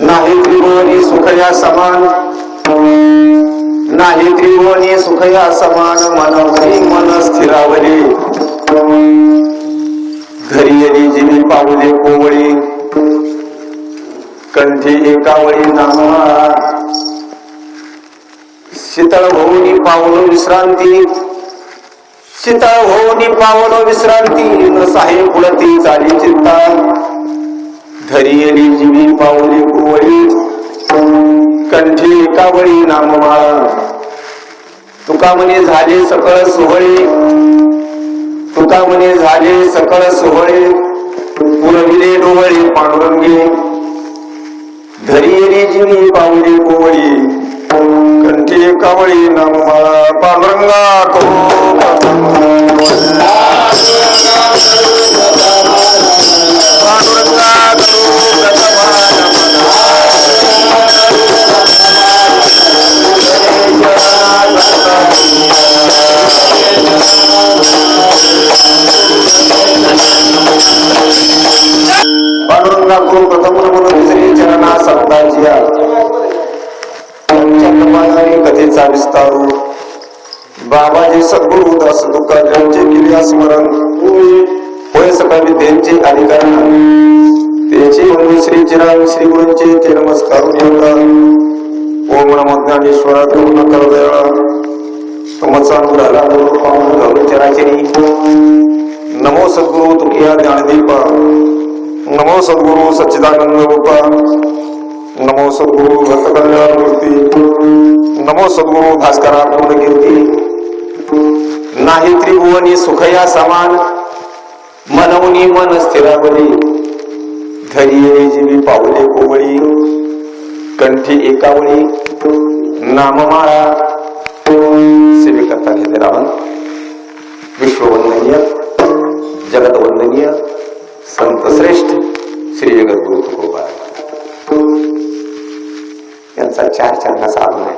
नाही त्रिभुवनी सुख या समान, नाही त्रिभुवनी सुख या समान, मनवरी मन स्थिरावली, घरी येली जिनी पाऊले कोवळी, कंठी एकावळी नाममाळा, शीतळ होऊनी पावलो विश्रांती, शीतळ होऊनी पावलो विश्रांती, न साहे पुळती चाली चित्ता, धरी येली जिनी पाऊले कोवळी, कंठी एकावळी नाममाळा, तुका म्हणे झाले सकळ सोहळे, तुका म्हणे झाले सकळ सोहळे, पुरविले डोळे पांडुरंगे, धरी येली जिनी पाऊले कोवळी, कंठी एकावळी नाममाळा, पांडुरंगा पांडुरंगा करू प्रथम दुसरी चरणा सप्ताजिया, कथेचा विस्तारू, बाबाजी सद्गुरु दास तुकारामांचे केले स्मरण, होय सकळ विद्येचे अधिकरण, त्याचे वंदन श्री चिराग श्री गुरूंचे ते नमस्कार ओम नमो ज्ञानेश्वरा करुण करदयाळा, तुमचा अनुग्रहाला गुरु पावन घालून चराचरी, नमो सद्गुरु तुकिया ज्ञानदीपा, नमो सद्गुरु सच्चिदानंद रूपा, नमो सद्गुरु भक्त कल्याण मूर्ती, नमो सद्गुरु भास्करा पूर्ण कीर्ती, नाही त्रिभुवनी सुख या समान, मनवनी मन स्थिरावली, धरी येली जिनी पाऊले कोवळी, कंठी एकावळी नाममाळा, सेवेकरता घेते रावण, विश्ववंदनीय जगतवंदनीय संत श्रेष्ठ श्री जगद्गुरु तुकोबा यांचा 4 चरणाचा अभंग आहे.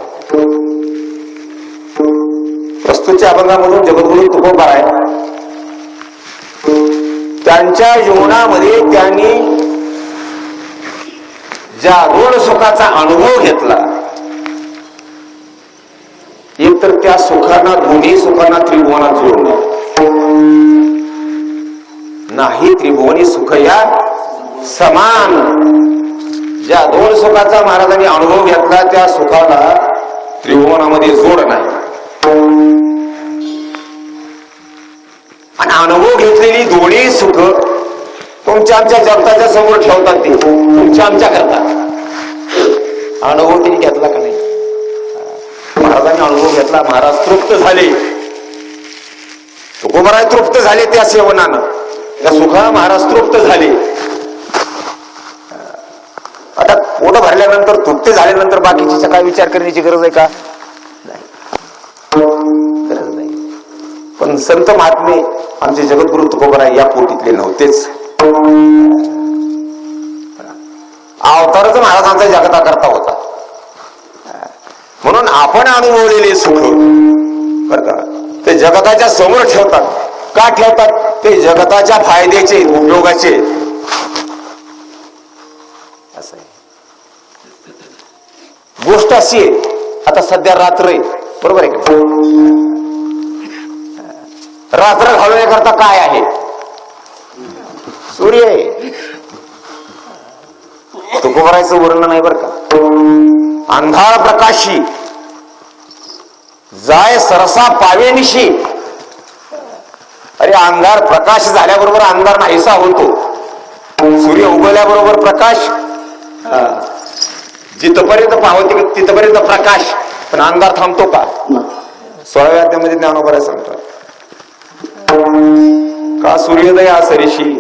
प्रस्तुतच्या अभंगामधून जगद्गुरु तुकोबा आहे, त्यांच्या जीवनामध्ये त्यांनी ज्या 2 सुखाचा अनुभव घेतला, एक तर त्या सुखांना दोन्ही सुखांना त्रिभुवनात जोडलं, नाही त्रिभुवनी सुख या समान, ज्या 2 सुखाचा महाराजांनी अनुभव घेतला त्या सुखाला त्रिभुवनामध्ये जोड नाही, आणि अनुभव घेतलेली दोन्ही सुख तुमच्या आमच्या जगताच्या समोर ठेवतात, ते तुमच्या आमच्या करतात. अनुभव तिने घेतला का नाही? महाराजांनी अनुभव घेतला, महाराज तृप्त झाले, तुकोबाराय तृप्त झाले त्या सेवनानं, त्या सुखा महाराज तृप्त झाले. आता पोट भरल्यानंतर तृप्त झाल्यानंतर बाकीची काय विचार करण्याची गरज आहे का? गरज नाही. पण संत महात्मे आमचे जगद्गुरु तुकोबाराय या पोटीतले नव्हतेच. अवतारच महाराजांचा जगता करता होता, म्हणून आपण अनुभवलेले सुख बर का ते जगताच्या समोर ठेवतात. का ठेवतात? ते जगताच्या फायद्याचे उपयोगाचे. असं आहे. गोष्ट अशी आहे, आता सध्या रात्र आहे, बरोबर आहे का? रात्र घालवण्याकरता काय आहे? सूर्य आहे. तुकोबारायचं वर्णन नाही बर का. अंधार प्रकाशी जाय सरसा पावेनिशी. अरे अंधार प्रकाश झाल्याबरोबर अंधार नाहीसा होतो. सूर्य उगवल्याबरोबर प्रकाश, जिथपर्यंत पावते तिथपर्यंत प्रकाश, पण अंधार थांबतो का? 16व्या अध्यायामध्ये ज्ञानोबा सांगतात का सूर्योदय असरीशी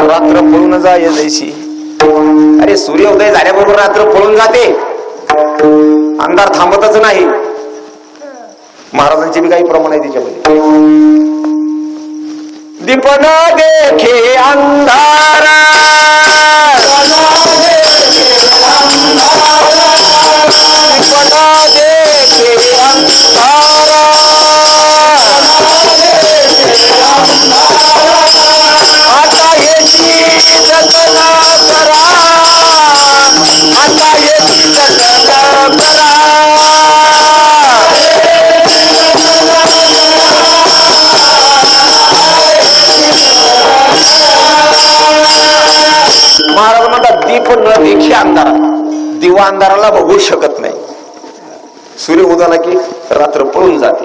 रात्र पळून जाय जैशी. अरे सूर्योदय झाल्याबरोबर रात्र पळून जाते, अंधार थांबतच नाही. महाराजांचे बी काही प्रमाण आहे त्याच्यामध्ये. दीपन देखे अंधारा, दीपन देखे अंधारा, आता याची जतना करा, आता येती सकल करा. महाराज म्हणतात दीप न देखी अंधारात, दिवा अंधाराला बघू शकत नाही. सूर्य उदाला की रात्र पळून जाते,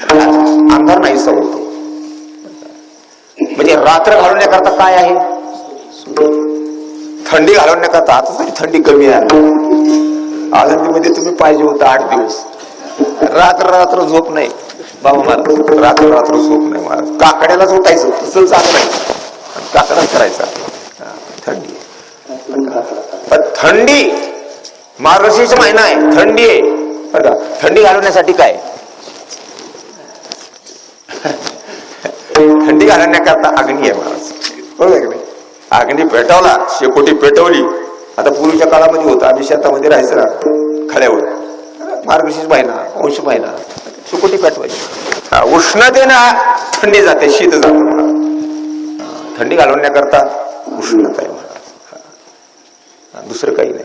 अंधार नाही समजतो. म्हणजे रात्र घालवण्याकरता काय आहे, थंडी घालवण्याकरता. आता तरी थंडी कमी आहे. आळंदीमध्ये तुम्ही पाहिजे होतं 8 दिवस, रात्र रात्र झोप नाही बाबा महाराज, रात्र रात्र झोप नाही महाराज. काकड्याला झोपायचं तसं चांगलं आहे, काकडा करायचा. थंडी, पण थंडी मार्गशीर्ष महिना आहे, थंडी आहे बरं का. थंडी घालवण्यासाठी काय, थंडी घालवण्याकरता अग्नी आहे महाराज, बरोबर की नाही. अग्नी पेटवला, शेकोटी पेटवली. आता पूर्वीच्या काळामध्ये होतं, आम्ही शेतामध्ये राहायचं ना खड्यावर, मार्गशीर्ष महिना, पौष महिना, शेकोटी पेटवायची. उष्णतेनं थंडी जाते, शीत जातं. थंडी घालवण्याकरता उष्णता आहे महाराज, दुसरं काही नाही.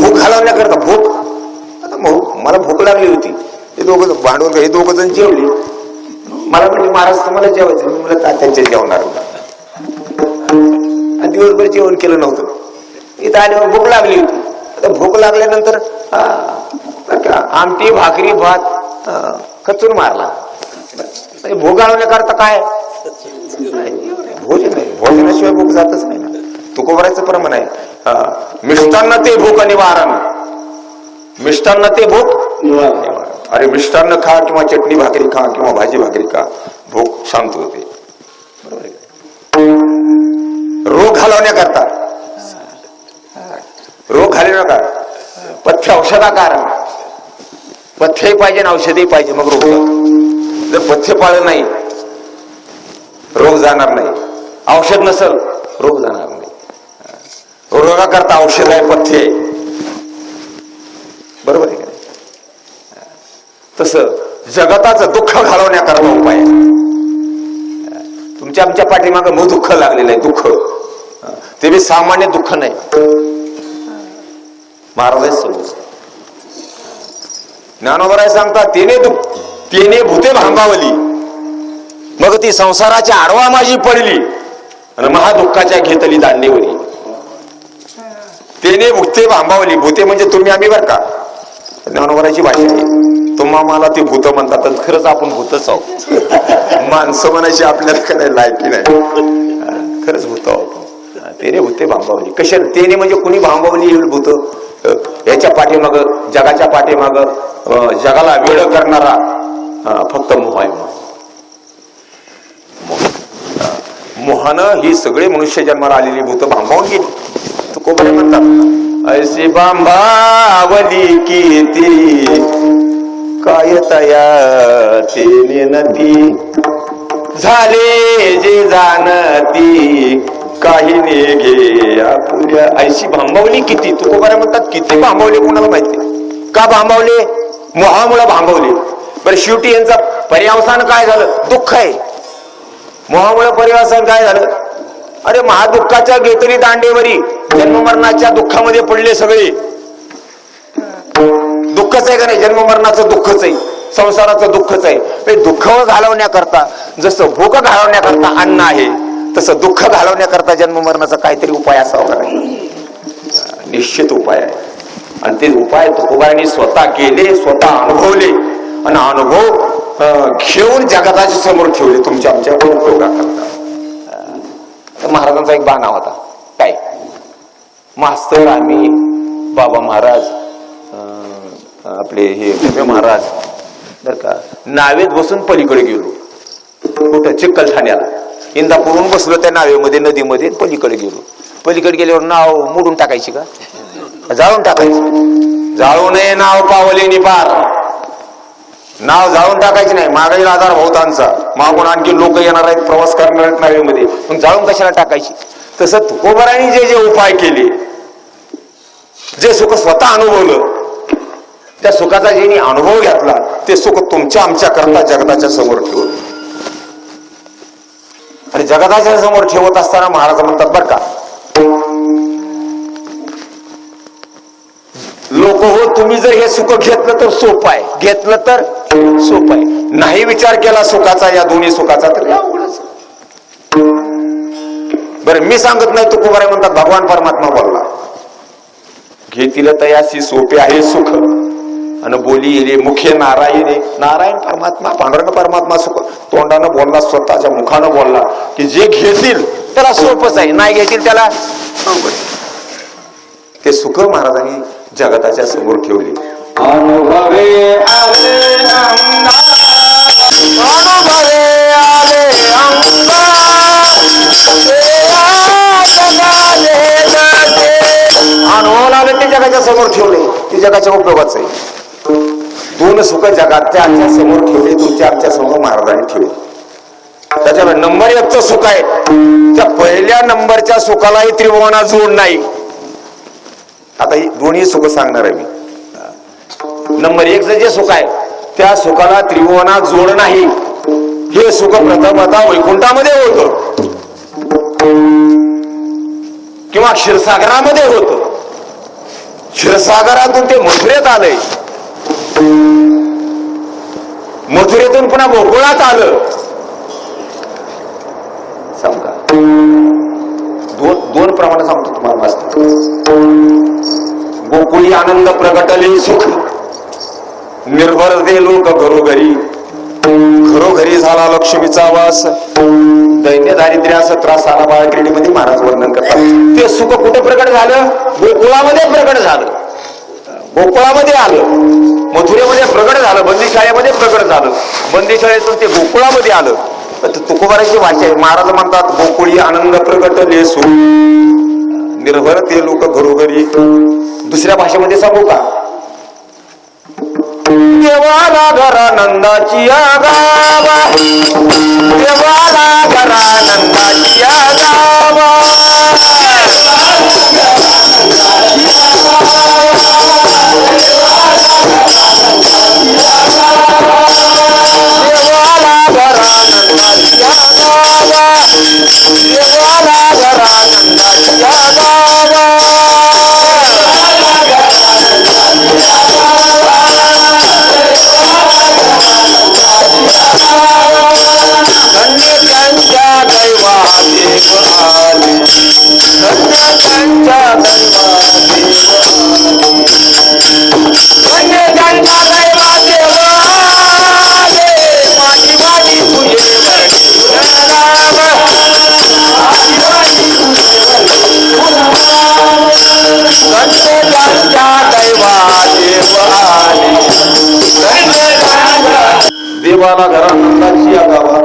भूक घालवण्याकरता, भूक, आता मला भूक लागली होती, हे दोघं भांडवल, हे दोघं जण जेवली. मला म्हणजे महाराज तुम्हाला जेवायचं, मी मला तात्यांच्या जेवणार. दिवसभर जेवण केलं नव्हतं, इथं आल्यावर भूक लागली होती. आता भूक लागल्यानंतर आमटी भाकरी भात खचून मारला. म्हणजे भूक घालवण्याकरता काय, भोजन नाही, भोजनाशिवाय भूक जातच नाही ना. तुकोबरायचं प्रमाण आहे, मिष्टान्न ते भूक निवारण, मिष्टान्न ते भूक निवारण. अरे मिष्टान्न खा किंवा चटणी भाकरी खा किंवा भाजी भाकरी खा, भूक शांत होते, बरोबर आहे. रोग घालवण्याकरता, रोग घालवण्याकरता पथ्य औषधाकार, पथ्यही पाहिजे आणि औषधही पाहिजे, मग रोग. जर पथ्य पाळलं नाही रोग जाणार नाही, औषध नसल रोग जाणार नाही. रोगाकरता औषध आहे, पथ्य आहे, बरोबर आहे का नाही. तसं जगताचं दुःख घालवण्याकरता उपाय आहे. तुमच्या आमच्या पाठीमागं मग दुःख लागलेलं आहे, दुःख ते बी सामान्य दुःख नाही. महाराज ज्ञानोबराय सांगतात, तेने भूते भांबावली, मग ती संसाराच्या आडवा माझी पडली आणि महादुःखाच्या घेतली दांडेवली. तेने भूते भांबावली, भूते म्हणजे तुम्ही आम्ही बर का, ज्ञानोबरायची भाषा आहे. तुम्हा मला ते भूत म्हणतात, खरंच आपण भूतच आहोत. माणसं म्हणायची आपल्याला काय लायकी नाही, खरंच भूत आहोत. तेने भूते भांबावली, कशाला तेने म्हणजे कोणी भांबावली येईल भूत, याच्या पाठीमाग, जगाच्या पाठीमाग जगाला वेळ करणारा फक्त मोह आहे. मोहानं ही सगळे मनुष्य जन्माला आलेली भूत भांबावून गेली. तुकोबरे म्हणतात, ऐसी भांबावली किती काय तया तेने नती, झाले जे जाणती काही नेघे आपुल्या. ऐशी भांबावली किती, तुकोबरे म्हणतात किती भांबावले कोणाला माहिती. का भांबावले, मोहामुळे भांबवले. बरं शेवटी यांचा पर्यावसान काय झालं, दुःख आहे. मोहामुळे पर्यावसान काय झालं, अरे महादुःखाच्या घेतली दांडेवरी, जन्ममरणाच्या दुःखामध्ये पडले सगळे. दुःखच आहे का नाही, जन्ममरणाचं दुःखच आहे, संसाराचं दुःखच आहे. दुःख घालवण्याकरता जसं भूक घालवण्याकरता अन्न आहे, तसं दुःख घालवण्याकरता जन्ममरणाचा काहीतरी उपाय असावा का नाही, निश्चित उपाय आहे. आणि ते उपाय तुकोबारांनी स्वतः केले, स्वतः अनुभवले आणि अनुभव घेऊन जगताच्या समोर ठेवले तुमच्या आमच्या उपयोगाकरता. महाराजांचा एक बाणा होता, काय मास्तर आम्ही बाबा महाराज आपले हे महाराज बर का नावेत बसून पलीकडे गेलो. कुठं चिखलठाण्याला इंदापूरहून बसलो त्या नावेमध्ये, नदीमध्ये पलीकडे गेलो. पलीकडे गेल्यावर नाव मोडून टाकायची का, जाळून टाकायची. जाळू नये नाव पावले निपार, नाव जाळून टाकायची नाही. मागाईल आधार भोवतांचा, मागून आणखी लोक येणार आहेत, प्रवास करणार आहेत नावेमध्ये, पण जाळून कशाला टाकायची. तसं तुकोबारांनी जे जे उपाय केले, जे सुख स्वतः अनुभवलं, त्या सुखाचा ज्यांनी अनुभव घेतला, ते सुख तुमच्या आमच्या करता जगताच्या समोर ठेवलं. जगताच्या समोर ठेवत असताना महाराज म्हणतात बर का, लोक हो, तुम्ही जर हे सुख घेतलं तर सोपं आहे, घेतलं तर सोपं आहे, नाही विचार केला सुखाचा, या दोन्ही सुखाचा, तर अवघडच. बरं मी सांगत नाही, तुकोबाराय म्हणतात भगवान परमात्मा बोलला, घेतील तयासी सोपे आहे सुख, आणि बोली येले मुखे नारायणे, नारायण परमात्मा, पांडुरंग परमात्मा सुख तोंडानं बोलला, स्वतःच्या मुखानं बोलला की जे घेतील त्याला सोपच आहे, नाही घेतील त्याला अवघड. ते सुख महाराजांनी जगताच्या समोर ठेवले. अनुभवे आले अंगा, अनुभवे आले अंगा, अनुभव आले ते जगाच्या समोर ठेवले, ते जगाच्या उपयोगाच आहे. दोन सुख जगाच्या आमच्या समोर ठेवले, तुमच्या आमच्या समोर महाराजांनी ठेवले. त्याच्यामुळे नंबर 1चं सुख आहे, त्या पहिल्या नंबरच्या सुखालाही त्रिभुवनात जोड नाही. आता ही दोन्ही सुख सांगणार आहे मी. नंबर 1चं जे सुख आहे त्या सुखाला त्रिभुवनात जोड नाही. हे सुख प्रथमतः वैकुंठामध्ये होत किंवा क्षीरसागरामध्ये होत, क्षीरसागरातून ते मथुरेत आलंय, मथुरेतून पुन्हा गोकुळात आलं. समजा दोन प्रमाणे सांगतो तुम्हाला मस्त. गोकुळी आनंद प्रगटले सुख, निर्भर दे लोक घरोघरी, घरोघरी झाला लक्ष्मीचा वास, दैन्य दारिद्र्यास त्रास आला बाळक्रीडेमध्ये महाराज वर्णन करतात. ते सुख कुठे प्रकट झालं? गोकुळामध्ये प्रकट झालं, गोकुळामध्ये आलं, मथुरेमध्ये प्रकट झालं, बंदीशाळेमध्ये प्रकट झालं, बंदीशाळेतून ते गोकुळामध्ये आलं. तुकोबाराची भाषा आहे. महाराज म्हणतात गोकुळी आनंद प्रगटले सुख, निर्भर ते लोक घरोघरी. दुसऱ्या भाषेमध्ये सांगू का? देवाला घरा नंदाची गावा, देवाला घरा नंदाची गावा, देवाला घरा नंदाची गावा,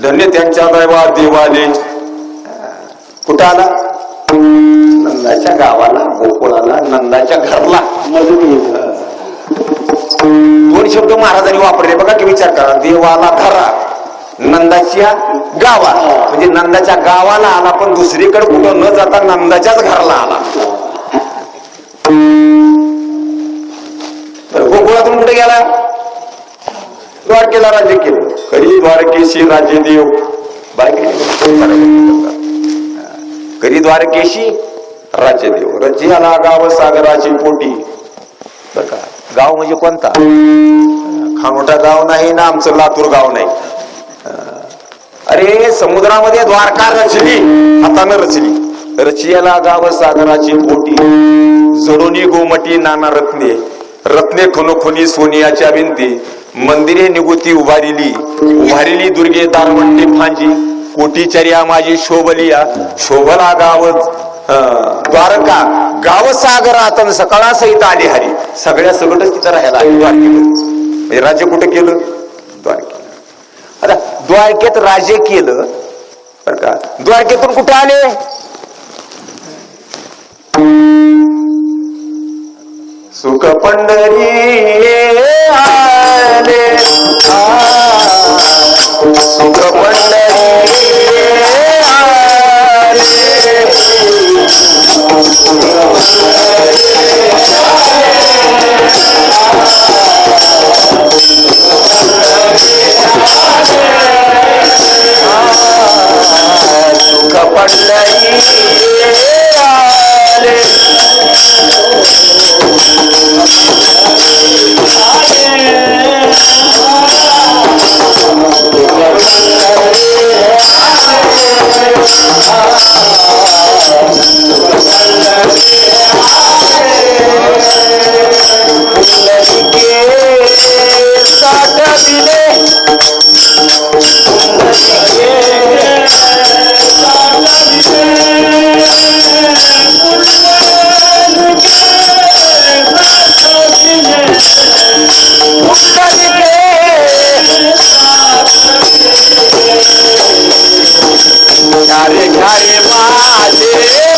धन्य त्यांच्या दैवा देवाले. कुठं आला? नंदाच्या गावाला, गोकुळाला, नंदाच्या घरला. दोन शब्द महाराजांनी वापरले बघा की, विचार करा. देवाला घरा, नंदाच्या गावा, म्हणजे नंदाच्या गावाला आला, पण दुसरीकडे कुठं न जाता नंदाच्याच घरला आला. गोकुळातून कुठे गेला? द्वारकेला राज्य केलं. करी द्वारकेशी राज्य देव, करी द्वारकेशी राज्य देव, रचियाला गाव सागराची पोटी. बर का? गाव म्हणजे कोणता? खानोटा गाव नाही ना, आमचं लातूर गाव नाही. अरे समुद्रामध्ये द्वारका रचली, हातानं रचली. रचियाला गाव सागराची पोटी, जडोनी गोमटी नाना रत्ने, रत्ने खनोखोनी सोनियाच्या भिंती, मंदिरे निगुती उभारिली, उभारिली दुर्गे दारवंटी फांजी, कोटीचर्या माझी शोभलिया, शोभला गाव द्वारका, गाव सागरात सकाळा सहित आली हरी. सगळ्या सगळंच तिथं राहायला आली द्वारकेमध्ये. म्हणजे राज्य कुठे केलं? द्वारकेला. आता द्वारकेत राज्य केलं बर का, द्वारकेतून कुठे आले? सुख पंढरी आले, सुख पंढरी आले, घारे घारे माझे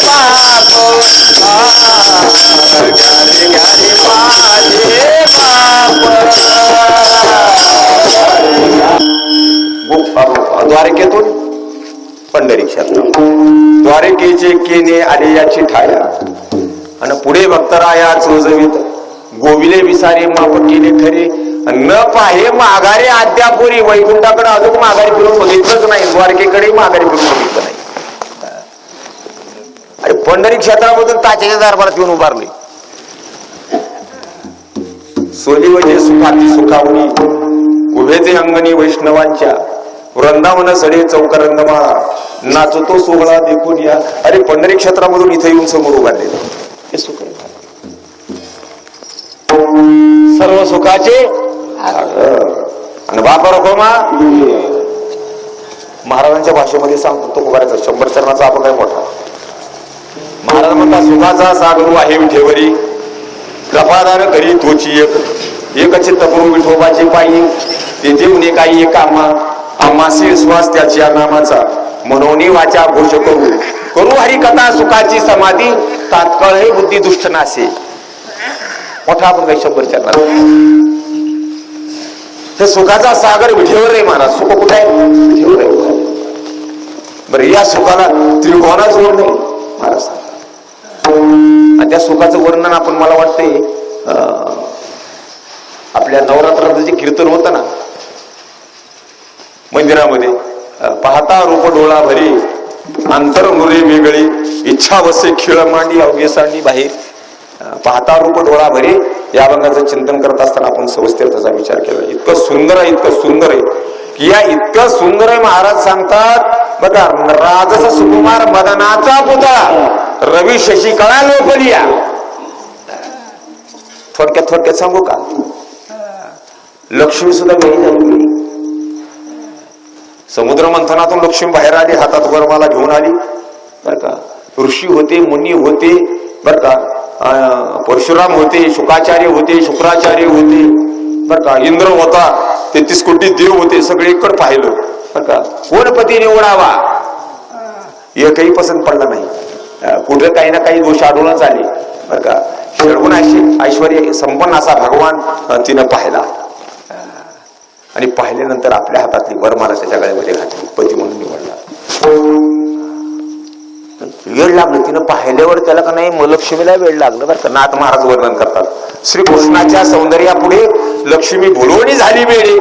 बाप, घारे घारे माझे बाप. द्वारकेतून पंढरी क्षेत्र, द्वारकेचे केने आले याची ठाया, आणि पुढे भक्तराया चोजवीत गोविले विसारे माप केले खरे, न पाहे माघारे अद्यापुरी. वैकुंठाकडे अजून माघारी फिरून बघितलंच नाही, द्वारकेकडे माघारी फिरून बघितलं नाही. आणि पंढरी क्षेत्रामधून ताच्याच्या दरबारात येऊन उभारले. सोलीवजे सुखाती सुखावणी, उभेचे अंगणी वैष्णवांच्या, वृंदावन सडे चौकरंदमा, नाचतो सोहळा देखून या. अरे पंढरी क्षेत्रामधून इथे येऊन समोर उभारले. हे सुख आहे, सर्व सुखाचे आणि बापा रखोमा. महाराजांच्या भाषेमध्ये सांगतो तो उभारायचा 100 चरणाचा आपण काय मोठा. महाराज म्हणतात सुखाचा सागरू आहे विठेवरी, कृपादान करी तोची एक चित्त करू विठोबाचे पायी, ते जेवणे काही एक आम्हासी श्वास त्याच्या नामाचा, मनोनी वाचा घोष करू करू हरी कथा सुखाची समाधी, तात्काळ हे बुद्धी दुष्ट नासे. मोठा आपण काही 100 चरणाचा. हे सुखाचा सागर विठेवर आहे महाराज. सुख कुठे आहे? विठेवर आहे. बरं, या सुखाला त्रिकोणा जोड नाही महाराज. आणि त्या सुखाचं वर्णन आपण, मला वाटते आपल्या नवरात्राचं जे कीर्तन होतं ना मंदिरामध्ये, पाहता रूप डोळा भरी, अंतर मुरे वेगळी, इच्छा वसे खिळ मांडी अवघे सांडी बाहेर. पाहता रूप डोळा भरी या अभंगाचं चिंतन करत असताना आपण सविस्तर त्याचा विचार केला. इतकं सुंदर आहे, इतकं सुंदर आहे की या इतकं सुंदर आहे. महाराज सांगतात बघा, राजस सुकुमार मदनाचा पुतळा रवी शशी कळा लोकलिया. थोडक्यात सांगू का, लक्ष्मी सुद्धा वेळी झाली. समुद्र मंथनातून लक्ष्मी बाहेर आली, हातात वरमाला घेऊन आली बर का. ऋषी होते, मुनी होते बर का, परशुराम होते, शुकाचार्य होते, शुक्राचार्य होते बर का, इंद्र होता, 33 कोटी देव होते, सगळे इकडे पाहिलं बर का. कोणपती निवडावा एकही पसंत पडला नाही. कुठे काही ना काही दोष आढळूनच आले बर का. खेळून ऐश्वर्य संपन्न असा भगवान तिनं पाहिला, आणि पाहिल्यानंतर आपल्या हातातली वरमाला त्याच्या गळ्यामध्ये घातली, पती म्हणून निवडला. वेळ लागलं तिनं पाहिल्यावर, त्याला का नाही लक्ष्मीला वेळ लागलं बरं का. नाथ महाराज वर्णन करतात, श्रीकृष्णाच्या सौंदर्यापुढे लक्ष्मी भुलवणी झाली वेळे,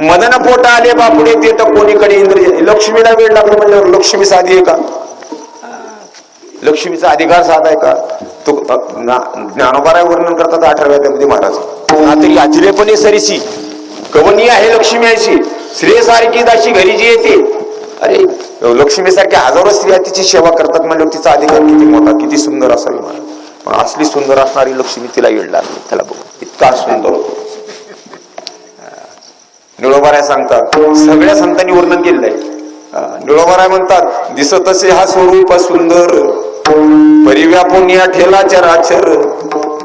मदन पोटा आले बापुढे, ते तर कोणीकडे इंद्रिय. लक्ष्मीला वेळ लागलं म्हणल्यावर लक्ष्मी साधी आहे का? लक्ष्मीचा अधिकार साधा आहे का? तो ज्ञानोबाराय वर्णन करतात 18व्या अध्यायामध्ये महाराज. तरी आचिरेपणे सरीसी कवनी आहे लक्ष्मी ऐशी, श्रेयसारखी दाशी घरी जी येते. अरे लक्ष्मीसारख्या हजारो स्त्रिया तिची सेवा करतात म्हणजे तिचा अधिकार किती मोठा, किती सुंदर असावी महाराज. पण असली सुंदर असणारी लक्ष्मी तिला येड लागली. त्याला बघ इतका सुंदर होतो. निळोबाराय सांगतात, सगळ्या संतांनी वर्णन केलेलं आहे. निळोबाराय म्हणतात, दिसत असे हा स्वरूप सुंदर, परिव्यापून या ठेला चराचर,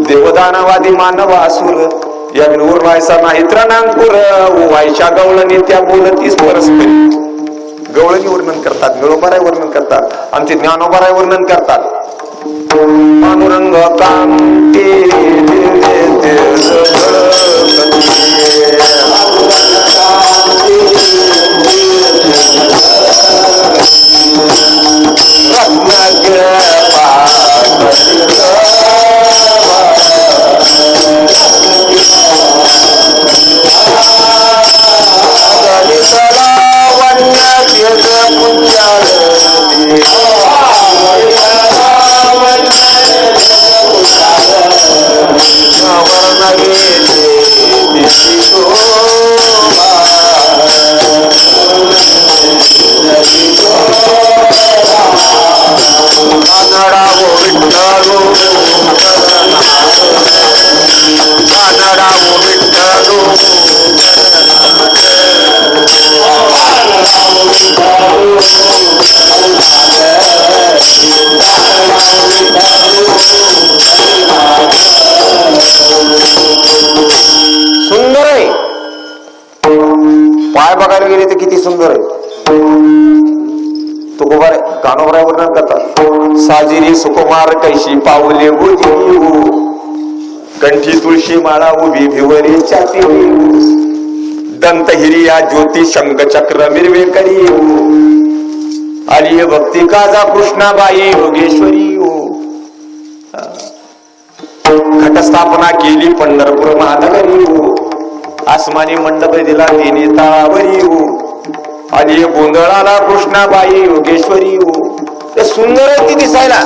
देवदानवादी मानव असुर, या विनूर व्हायचा नाही त्रणांकुर, व्हायच्या गवळणी त्या बोलतीस परस्परी. गवळणी वर्णन करतात, निळोबाराय वर्णन करतात, आमचे ज्ञानोबाराय वर्णन करतात. पांडुरंग कांती सुंदर आहे. तुकोबार कानोबराय वर्णन करतात. साजिरी सुकुमार कैशी पाऊले गोजी, कंठी तुळशी माळा उभी भिवरे छाती, दंत हिरिया ज्योती शंख चक्र मिरवे करी, आली भक्ती काजा कृष्णाबाई योगेश्वरी. घटस्थापना केली पंढरपूर महानगरी, आसमानी मंडप दिला तिने ताळावरी, आली गोंधळाला कृष्णाबाई योगेश्वरी. ते सुंदर आहे ती दिसायला.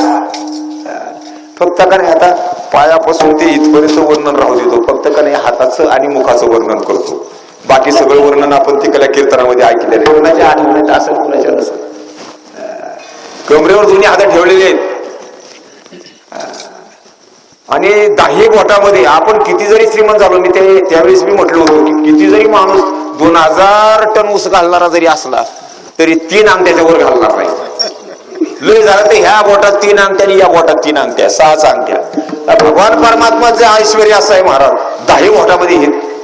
फक्त का नाही आता पायापासून ते इथपर्यंत वर्णन राहू देतो, फक्त का नाही हाताचं आणि मुखाचं वर्णन करतो. बाकी सगळं वर्णन आपण तिकडल्या कीर्तनामध्ये ऐकलेलं आहे. कुणाच्या आठवण्यात असेल कुणाच्या नसेल. कमरेवर दोन्ही हात ठेवलेले आहेत आणि 10 बोटामध्ये आपण किती जरी श्रीमंत झालो, मी त्यावेळेस मी म्हटलं होतं की किती जरी माणूस 2000 टन ऊस घालणारा जरी असला तरी 3 अंगठ्याच्या वर घालणार नाही. लय झालं तर ह्या बोटात 3 अंगठ्या आणि या बोटात 3 अंगठ्या, 6 अंगठ्या. भगवान परमात्माचे ऐश्वर्य असं आहे महाराज. 10 बोटामध्ये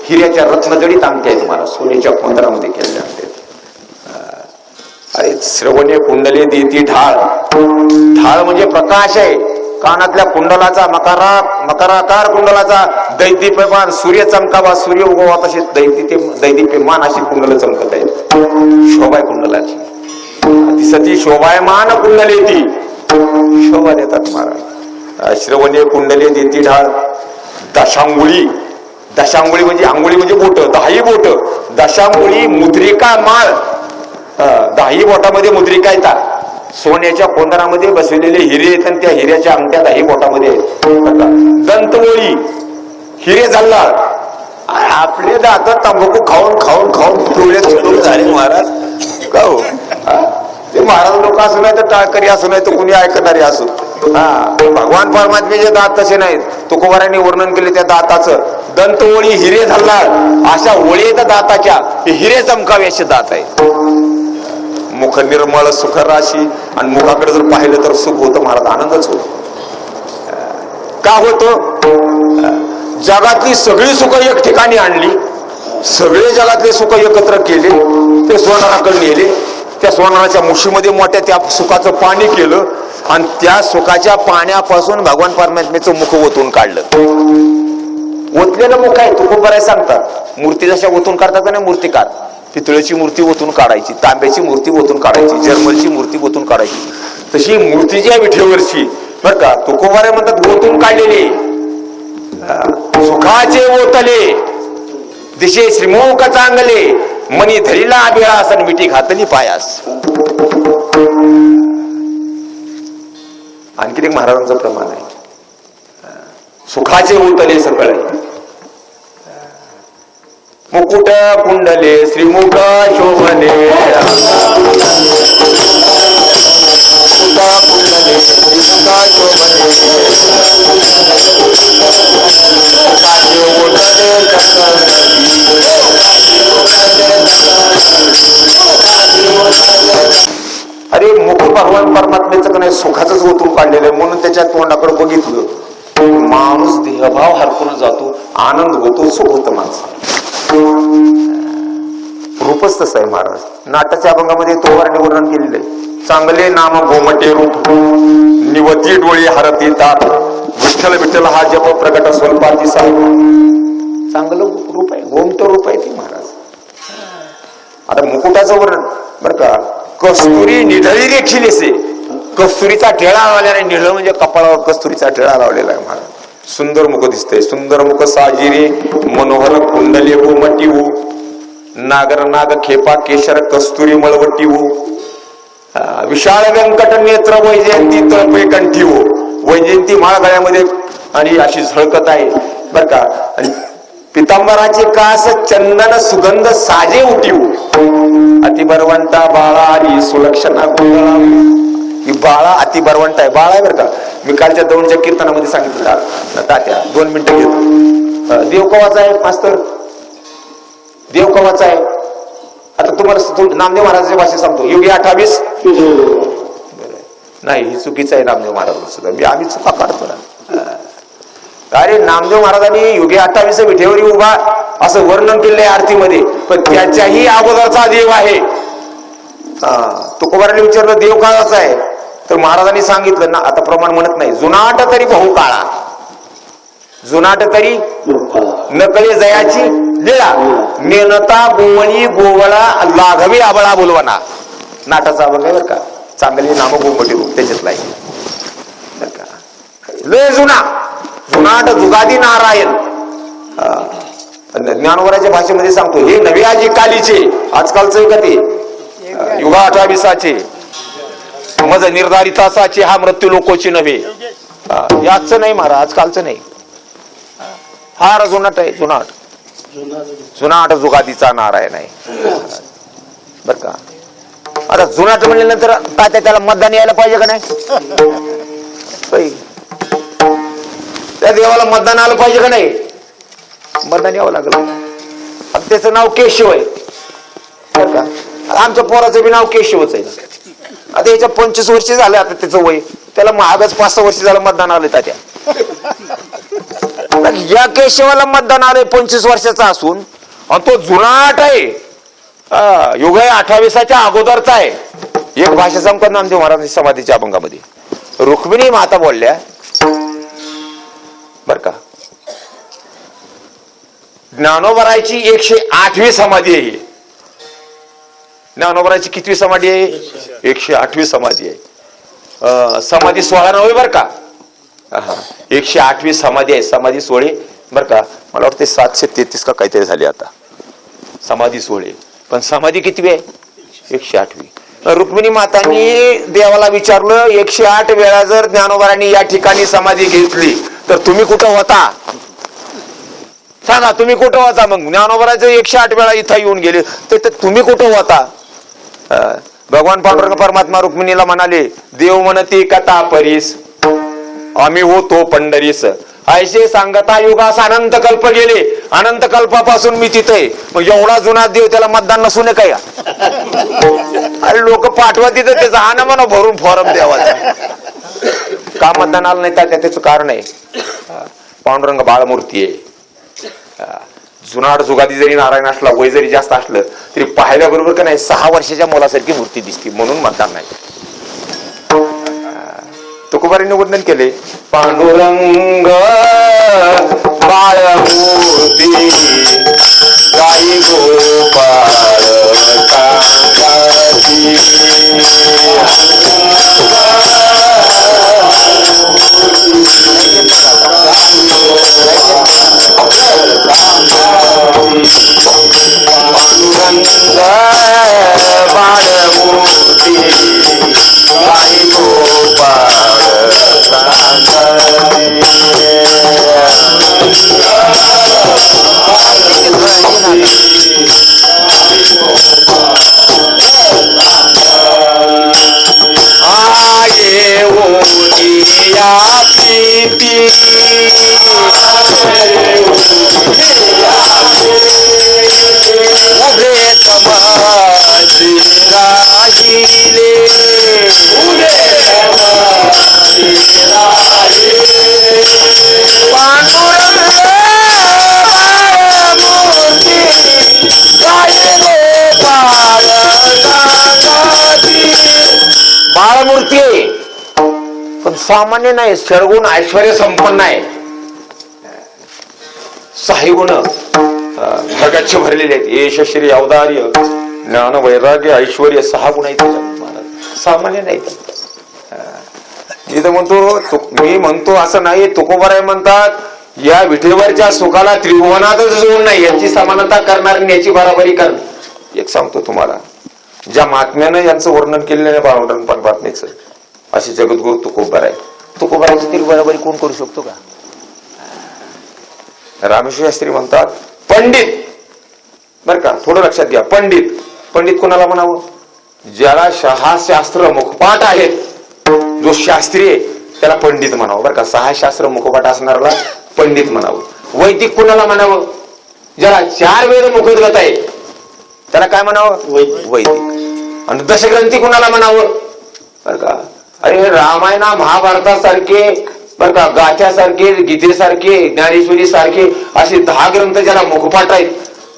हिऱ्याच्या रत्नजडीत अंगठ्या आहेत महाराज, सोन्याच्या पंधरामध्ये केलेल्या अंगठ्या. अरे श्रवणे कुंडले देती ढाळ. ढाळ म्हणजे प्रकाश आहे. कानातल्या कुंडलाचा मकराकार कुंडलाचा दैदीप्यमान सूर्य चमकावा, सूर्य उगवा तसे दैदीप्यमान अशी कुंडल चमकत आहेत. शोभाय कुंडलाची ती सती शोभायमान कुंडले ती शोभा देतात महाराज. श्रवणे कुंडले देती ढाळ. दशांगुळी. दशांगुळी म्हणजे आंघोळी म्हणजे बोट, 10 बोट. दशांगुळी मुद्रिका माळ. 10 बोटामध्ये मुद्रिका येतात. सोन्याच्या कोंदरामध्ये बसवलेले हिरे आहेत आणि त्या हिऱ्याच्या अंगठ्या 10 बोटामध्ये आहेत. दंतवळी. हिरे जल्लाळ. आपले दात तंबाखू खाऊन खाऊन खाऊन पिवळे चिडून झाले महाराज. का हो ते महाराज लोक असं नाही तर टाळकरी असं नाही तर कुणी ऐकणारे असो. भगवान परमात्म्याचे दात तसे नाहीत. तुकोबारांनी वर्णन केले त्या दाताचं. दंतवळी हिरे जल्लाळ. अशा ओळी दाताच्या हिरे चमकावे असे दात आहेत. मुख निर्मळ सुख राशी. आणि मुखाकडे जर पाहिलं तर सुख होतं महाराज, आनंदच होतो. का होतं? जगातली सगळी सुख एक ठिकाणी आणली, सगळे जगातले सुख एकत्र केले, ते सोनाराकडे नेले. त्या सोनाराच्या मुशीमध्ये मोठ्या त्या सुखाचं पाणी केलं आणि त्या सुखाच्या पाण्यापासून भगवान परमात्म्याचं मुख ओतून काढलं. ओतलेलं मुख आहे. तुकोबाराय सांगतात मूर्ती जशा ओतून काढतात ना मूर्तिकार, पितळेची मूर्ती ओतून काढायची, तांब्याची मूर्ती ओतून काढायची, जर्मलची मूर्ती ओतून काढायची. तशी मूर्ती जी आहे विठेवरची बर का, तुकोबाराय म्हणतात ओतून काढलेली. सुखाचे ओतले दिशे श्रीमुख चांगले, मनी धरीला अभिळास आणि मिठी घातली पायास. आणखी एक महाराजांचं प्रमाण आहे. सुखाचे ओतले सगळे. मुकुट कुंडले श्रीमुख शोभने, अरे मुख भगवान परमात्म्याचं का नाही सुखाचंच ओतून काढलेलं आहे. म्हणून त्याच्या तोंडाकडे बघितलं माणूस देहभाव हरपून जातो, आनंद होतो, सुख होतं माणसाला. रूपच तसं आहे महाराज. नाटाच्या अभंगामध्ये तोवाराने वर्णन केलेलं आहे. चांगले नाम गोमटे रूप, निवती डोळे हरती तात, विठ्ठल विठ्ठल हा जप प्रगट स्वल्पाती साप. चांगलं रूप आहे, गोमट रूप आहे ते महाराज. आता मुकुटाचं वर्णन बर का. कस्तुरी निढळी देखील असे. कस्तुरीचा टिळा लावल्याने, निढळ म्हणजे कपाळावर कस्तुरीचा टिळा लावलेला आहे महाराज. सुंदर मुख दिसतंय. सुंदर मुख साजिरे मनोहर कुंडले गोमटी हो, नागर नाग खेपा केशर कस्तुरी मळवटी हो, विशाळ व्यंकट नेत्र वैजयंती तळपे कंठी हो. वैजयंती माळ गळ्यामध्ये आणि अशी झळकत आहे बर का. आणि पितांबराचे कास चंदन सुगंध साजे उठी हो. अतिबरवंता बाळा आली सुलक्षणा गोंधळा. ही बाळा अति बरवंत आहे. बाळा आहे बरं का. मी कालच्या 2च्या कीर्तनामध्ये सांगितलं तात्या 2 मिनिटं घेतो. देव कवाचा आहे मास्तर? देव कवाचा आहे? आता तुम्हाला नामदेव महाराजांच्या भाषेत सांगतो. युगी 28 नाही, ही चुकीचं आहे नामदेव महाराज सुद्धा. आम्ही चुका काढतो ना. अरे नामदेव महाराजांनी युगी 28 विठेवरी उभा असं वर्णन केलंय आरतीमध्ये, पण त्याच्याही अगोदरचा देव आहे तुकोबाराने विचारलं देव काळाचा आहे, तर महाराजांनी सांगितलं ना, आता प्रमाण म्हणत नाही, जुनाट तरी बहु काळा, जुनाट तरी नकळे जयाची लीळा, मेनता गोवळी गोवळा लाघवी आबळा बोलवाना. नाटाचा अभंग आहे बरं का, चांगली नाम गोमटी रूप त्याच्यातला आहे बरं का. लय जुना, जुनाट जुगादी नारायण. ज्ञानोबराच्या भाषेमध्ये सांगतो, हे नवे आजी कालीचे, आजकालचं का ते युगा 28 मज निर्धारितासाचे हा मृत्यू लोकोची नव्हे. याचं नाही महाराज, आजकालचं नाही, फार जुनाट आहे, जुनाट जुनाट जुगादीचा नारायण आहे बर का. आता जुनाट म्हणल्यानंतर तात्या त्याला मतदान यायला पाहिजे का नाही? त्या देवाला मतदान आलं पाहिजे का नाही? मतदान यावं लागलं. आता त्याचं नाव केशव आहे बर का, आमच्या पोराचं बी नाव केशवच आहे. आता याच्या 25 वर्ष झालं, आता त्याचं वय, त्याला महागच 5-6 वर्ष झालं मतदान आलं तात्या. या केशवाला मतदान आलंय 25 वर्षाचा असून, आणि तो जुनाट आहे, युग 28 अगोदरचा आहे. एक भाषा सांगतात नामदेव महाराज समाधीच्या अभंगामध्ये, रुक्मिणी माता बोलल्या बर का, ज्ञानोबराची 108वी समाधी आहे. ज्ञानोबराची कितवी समाधी आहे? 108वी समाधी आहे. समाधी 16 नव्हे बर का, 108वी समाधी आहे. समाधी 16 बर का, मला वाटते 733 का काहीतरी झाली आता समाधी 16, पण समाधी किती आहे? 108वी. रुक्मिणी मातांनी देवाला विचारलं, 108 वेळा जर ज्ञानोबरांनी या ठिकाणी समाधी घेतली तर तुम्ही कुठं होता? सांगा, तुम्ही कुठं होता? मग ज्ञानोबराचं 108 वेळा इथं येऊन गेले, तर तुम्ही कुठं होता? भगवान पांडुरंग परमात्मा रुक्मिणीला म्हणाले, देव म्हणती कथा परीस, आम्ही होतो पंढरीस. ऐसे सांगता युगास अनंत कल्प गेले, अनंत कल्पापासून मी तिथे. मग एवढा जुना देव, त्याला मतदान नसून काय? अरे लोक पाठवा तिथं, त्याचा हा ना म्हणा भरून फॉर्म देवाचा. का मतदान आलं नाही? त्याचं कारण आहे, पांडुरंग बाळमूर्ती आहे. जुनाट जुगादी जरी नारायण असला, वय जरी जास्त असलं तरी पाहिल्याबरोबर का नाही 6 वर्षाच्या मुलासारखी मूर्ती दिसते, म्हणून मतदान नाही. तुकोबारांनी वर्णन केले, पांडुरंग बाळमूर्ती गाई गोपाळ कांताची. बाळमूर्ती गाई गोपाळ आये ओनिया प्रीती उभे समाधी राहिले, पांडुरंग बाळमूर्ती गाई गोपाळ कांताची. बाळमूर्ती आहे, पण सामान्य नाही, सर्वगुण ऐश्वर्य संपन्न आहे. 6 गुण भरगच्छ भरलेले आहेत. यश श्री औदार्य ज्ञान वैराग्य ऐश्वर्य 6 गुण आहेत महाराज, सामान्य नाही. मी तर म्हणतो, मी म्हणतो असं नाही, तुकोबाराय म्हणतात या विठेवरच्या सुखाला त्रिभुवनातच जोड नाही, याची समानता करणार, याची बराबरी कर. एक सांगतो तुम्हाला, ज्या महात्म्यानं यांचं वर्णन केलेलं आहे पांडुरंग परमात्मेचं, असे जगद्गुरु तुकोबाराय. तुकोबारायची तरी बराबरी कोण करू शकतो का? रामेश्वर शास्त्री म्हणतात पंडित बर का, थोडं लक्षात घ्या. पंडित, पंडित कोणाला म्हणावं? ज्याला 6 शास्त्र मुखपाठ आहेत, जो शास्त्री आहे त्याला पंडित म्हणावं बर का. 6 शास्त्र मुखपाठ असणाऱ्याला पंडित म्हणावं. वैदिक कोणाला म्हणावं? ज्याला 4 वेद मुखोद्गत आहे त्याला काय म्हणावं? वैदिक. आणि दशग्रंथी कोणाला म्हणावं बर का? अरे रामायणा महाभारतासारखे बर का, गाथ्यासारखे, गीतेसारखे, ज्ञानेश्वरी सारखे असे 10 ग्रंथ ज्याला मुखपाठ आहेत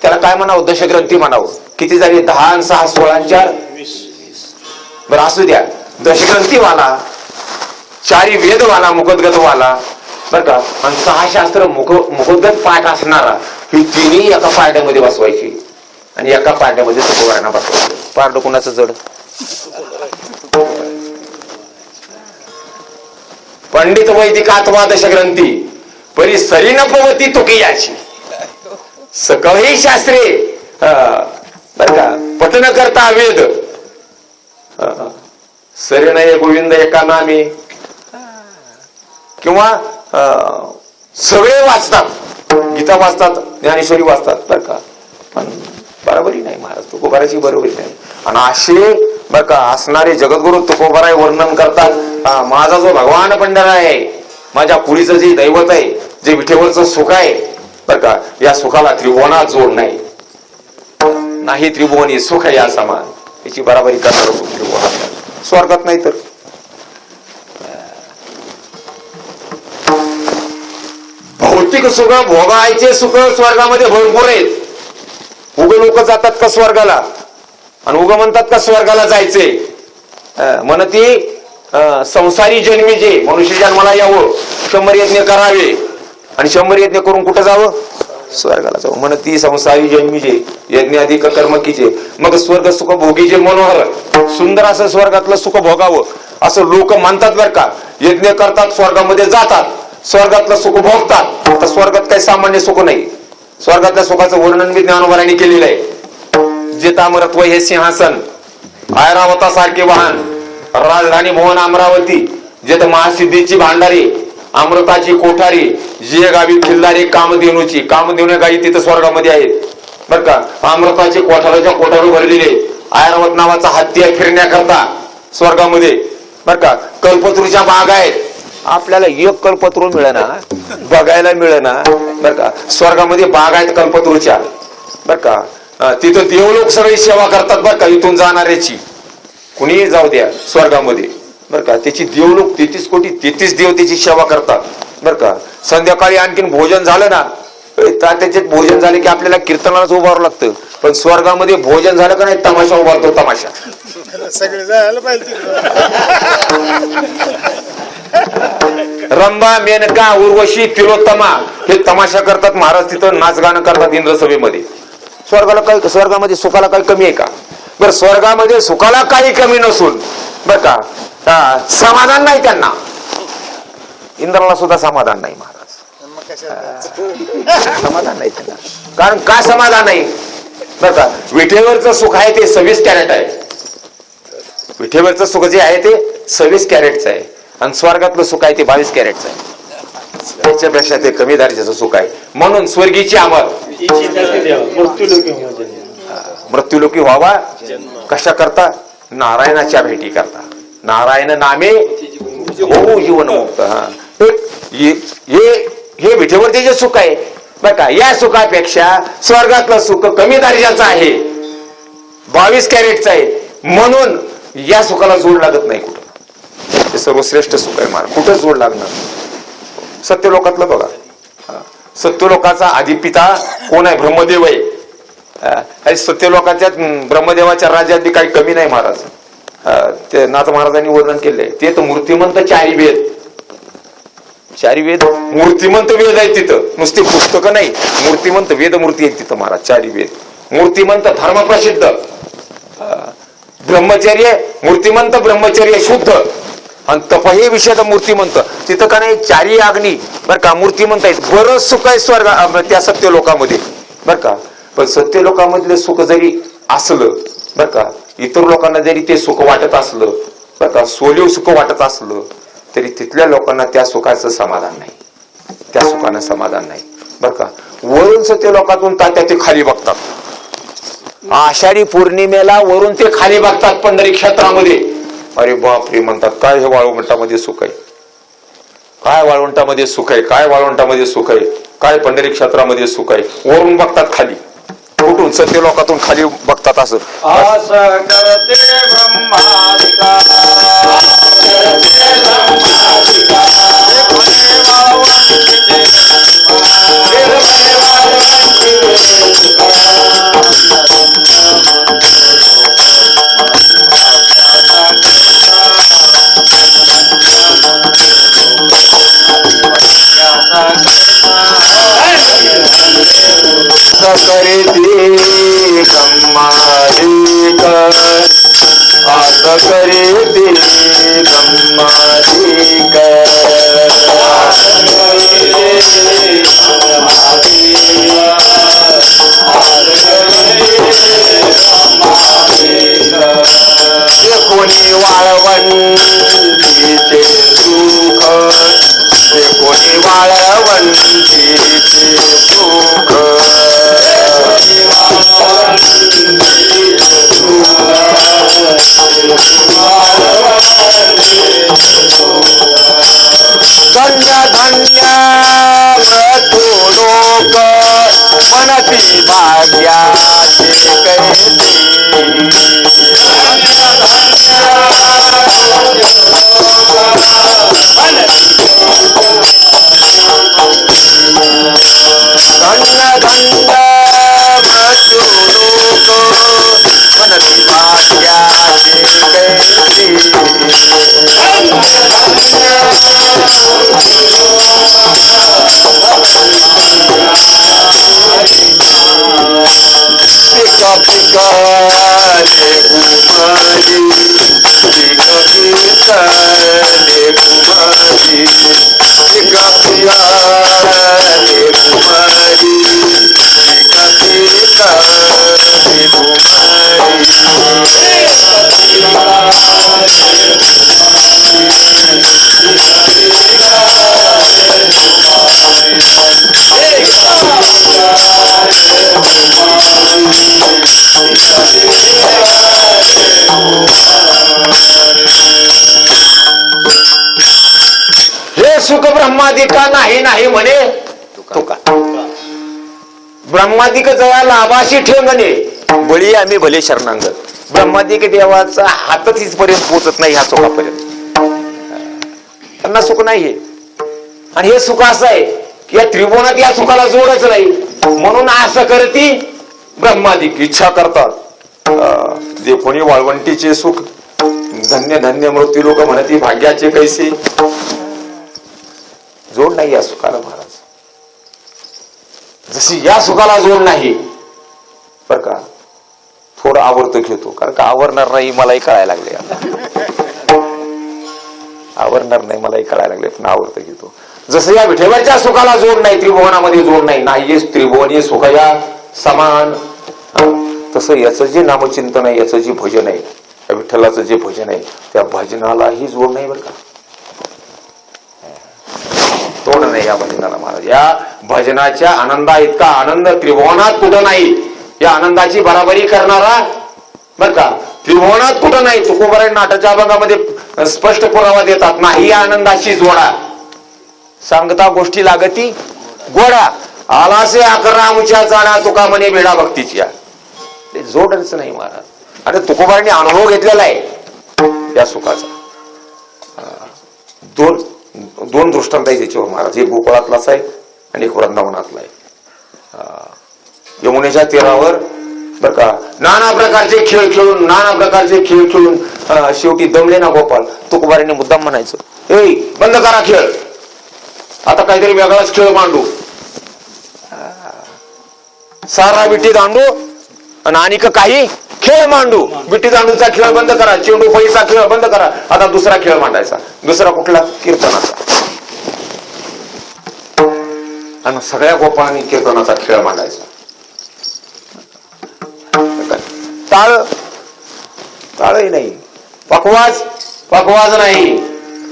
त्याला काय म्हणावं? दशग्रंथी म्हणावं. किती झाले? 10 आणि 6 16 4 बरं असू द्या, दशग्रंथीवाला, चारी वेदवाला, मुखोद्गतवाला बर का, आणि 6 शास्त्र मुखोद्गत पाठ असणारा, ही तिन्ही एका पारड्यामध्ये बसवायची आणि एका पारड्यामध्ये तुकोबारांना बसवायचं. पारड कुणाचं जड? पंडित वैदिकात्वा दशग्रंथी परी सरी न पवती तुकियाची, सकळही शास्त्रे बर का पठन करता वेद, सरी नये गोविंद एका नामे, किंवा सगळे वाचतात, गीता वाचतात, ज्ञानेश्वरी वाचतात बर का, पण बरोबरी नाही महाराज, तुकोबाराची बरोबरी नाही. आणि असे बर का असणारे जगद्गुरु तुकोबाराय वर्णन करतात, माझा जो भगवान पंढरा आहे, माझ्या पुरीचं जे दैवत आहे, जे विठेवरचं सुख आहे बर का, या सुखाला त्रिभुवनात जोड नाही त्रिभुवनी सुख या समान, याची बराबरी करणार सुख त्रिभुवनात, स्वर्गात नाही तर. भौतिक सुख भोगायचे सुख स्वर्गामध्ये भरपूर आहेत. उग लोक जातात का स्वर्गाला, आणि उग म्हणतात का स्वर्गाला जायचे, म्हणती संसारी जन्मी जे मनुष्य जन्माला यावं, 100 यज्ञ करावे, आणि 100 यज्ञ करून कुठं जावं, स्वर्गाला जावं. म्हणती संसारी जन्मी जे यज्ञ अधिक कर्म कीचे, मग स्वर्ग सुख भोगीचे मनोहर, सुंदर असं स्वर्गातलं सुख भोगावं असं लोक म्हणतात बर का. यज्ञ करतात, स्वर्गामध्ये जातात, स्वर्गातलं सुख भोगतात. तर स्वर्गात काही सामान्य सुख नाही, स्वर्गातल्या सुखाचं वर्णन मी ज्ञानोबारांनी केलेलं आहे. जे ताम्रत्व हे सिंहासन, ऐरावता सारखे वाहन, राजधानी भुवन अमरावती, जेथ महासिद्धीची भांडारी, अमृताची कोठारी, जे गावी खिल्लारी कामधेनूची, कामधेनू गाई तिथं स्वर्गामध्ये आहेत बर का. अमृताचे कोठाराच्या कोठारू भरलेले, ऐरावत नावाचा हत्ती आहे फिरण्याकरता स्वर्गामध्ये बर का. कल्पतरूच्या बाग आहेत, आपल्याला एक कल्पतरू मिळेना, बघायला मिळेना बर का. स्वर्गामध्ये बाग आहेत कल्पतरूच्या बर का. तिथं देवलोक सगळी सेवा करतात बर का, इथून जाणाऱ्याची कुणीही जाऊ द्या स्वर्गामध्ये बर का. त्याची देवलोक 33 कोटी 33 देव त्याची सेवा करतात बर का. संध्याकाळी आणखीन भोजन झालं ना, त्याच्यात भोजन झाले की आपल्याला कीर्तनालाच उभारावं लागतं, पण स्वर्गामध्ये भोजन झालं का नाही, तमाशा उभारतो, तमाशा सगळे जायला पाहिजे. रंभा, मेनका, उर्वशी, तिलोत्तमा हे तमाशा करतात महाराज, तिथं नाच गाणं करतात इंद्रसभेमध्ये. स्वर्गामध्ये सुखाला काही कमी आहे का? बरं, स्वर्गामध्ये सुखाला काही कमी नसून बर का समाधान नाही त्यांना, इंद्राला सुद्धा समाधान नाही महाराज, समाधान नाही त्यांना. कारण का समाधान नाही बर का, विठेवरचं सुख आहे ते 26 कॅरेट आहे, विठेवरचं सुख जे आहे ते 26 कॅरेटचं आहे, आणि स्वर्गातलं सुख आहे ते 22 कॅरेटचं आहे. त्याच्यापेक्षा ते कमी दर्जाचं सुख आहे. म्हणून स्वर्गीची आमर मृत्यूलोकी व्हावा कशा करता, नारायणाच्या भेटी करता, नारायण नामे होऊ जीवन मुक्त. हे विठेवरचे जे सुख आहे बर का, या सुखापेक्षा स्वर्गातलं सुख कमी दर्जाचं आहे, 22 कॅरेटचं आहे. म्हणून या सुखाला जोड लागत नाही कुठं, ते सर्वश्रेष्ठ सुख आहे महाराज, कुठं जोड लागणार. सत्यलोकातलं बघा, सत्यलोकाचा आदिपिता कोण आहे, ब्रह्मदेव आहे. सत्यलोकाच्या ब्रह्मदेवाच्या राज्यात बी काही कमी नाही महाराज. ते नाथ महाराजांनी वर्णन केलंय, ते तर मूर्तिमंत चारी वेद, चारी वेद मूर्तिमंत वेद आहे तिथं, नुसती पुस्तकं नाही, मूर्तिमंत वेद मूर्ती आहेत तिथं महाराज, चारी वेद मूर्तिमंत, धर्म प्रसिद्ध, ब्रह्मचर्य मूर्तिमंत, ब्रह्मचर्य शुद्ध, आणि तप हे विषय मूर्तिमंत. तिथं का नाही, चारी अग्नी बर का मूर्तिमंत आहेत. बरंच सुख आहे स्वर्ग त्या सत्यलोकामध्ये बर का. पण सत्यलोकामधलं सुख जरी असलं बर का, इतर लोकांना जरी ते सुख वाटत असलं बर का, सोलीव सुख वाटत असलं तरी तिथल्या लोकांना त्या सुखाचं समाधान नाही, त्या सुखानं समाधान नाही बर का. वरून सत्यलोकातून तात्या ते खाली बघतात, आषाढी पौर्णिमेला वरून ते खाली बघतात पंढरी क्षेत्रामध्ये. अरे बापरे म्हणतात, काय हे वाळवंटामध्ये सुख आहे, काय वाळवंटामध्ये सुख आहे, काय वाळवंटामध्ये सुख आहे, काय पंढरी क्षेत्रामध्ये सुख आहे. वरून बघतात खाली, कुठून सत्यलोकातून खाली बघतात असं. करे ते गम्मादिक आस करे ते गम्मादिक कोणी वाळवंटीचे सुख ते कोणी वाळवंटीचे सुख धन्य धन्य मृत्यू लोक मनती भाग्याचे कैसी धन्य धन्य मृत्यू लोक मनती भाग्याचे कैसी पिक पिकले कुमारी पिक पिकले कुमारी पिक पिकले कुमारी पिक पिकले हे सुख ब्रह्मादिका नाही नाही म्हणे तुका ब्रह्मादिक जवळ लाभाशी ठेंगणे बळी आम्ही भले शरणांगत ब्रह्मादिक देवाचा हातच इथपर्यंत पोहोचत नाही ह्या सुखापर्यंत त्यांना सुख नाहीये आणि हे सुख असं आहे की या त्रिभुवनात या सुखाला जोडच नाही म्हणून असं करती ब्रह्मादिक इच्छा करतात जे कोणी वाळवंटीचे सुख धन्य धन्य मृत्यू लोक म्हणती भाग्याचे कैसे जोड नाही या सुखाला महाराज जशी या सुखाला जोड नाही बर का थोडं आवर्त घेतो कारण का आवरणार नाही मलाही कळायला लागले आवरणार नाही मलाही कळायला लागले पण आवर्त घेतो जसं या विठेवरच्या सुखाला जोड नाही त्रिभुवनामध्ये जोड नाही नाही त्रिभुवनीय सुख या समान तसं याचं जे नामचिंतन आहे याचं जे भजन आहे त्या विठ्ठलाचं जे भजन आहे त्या भजनालाही जोड नाही बरं का तोड नाही या भजनाला महाराज या भजनाच्या आनंदा इतका आनंद त्रिभुवनात कुठं नाही या आनंदाची बराबरी करणारा बर का त्रिभुवनात कुठं नाही तुकोबाराय नाटाच्या अभंगामध्ये स्पष्ट पुरावा देतात नाही या आनंदाची जोडा सांगता गोष्टी लागती गोडा आलासे आकरामुच्या जाणा तुका म्हणे बेडा भक्तीची जोडच नाही महाराज आणि तुकोबारांनी अनुभव घेतलेला आहे या सुखाचा दोन दृष्टांत आहे त्याच्यावर महाराज एक गोकुळातलाच आहे आणि एक वृंदावनातला आहे यमुनेच्या तीरावर बर का नाना प्रकारचे खेळ खेळून शेवटी दमले ना गोपाल तुकोबारांनी मुद्दाम म्हणायचं ए बंद करा खेळ आता काहीतरी वेगळाच खेळ मांडू सारा विटी दांडू आणि काही खेळ मांडू विटी दांडूचा खेळ बंद करा चेंडू फळीचा खेळ बंद करा आता दुसरा खेळ मांडायचा दुसरा कुठला कीर्तनाचा आणि सगळ्या गोपाळांनी कीर्तनाचा खेळ मांडायचा ताळही नाही पकवाज नाही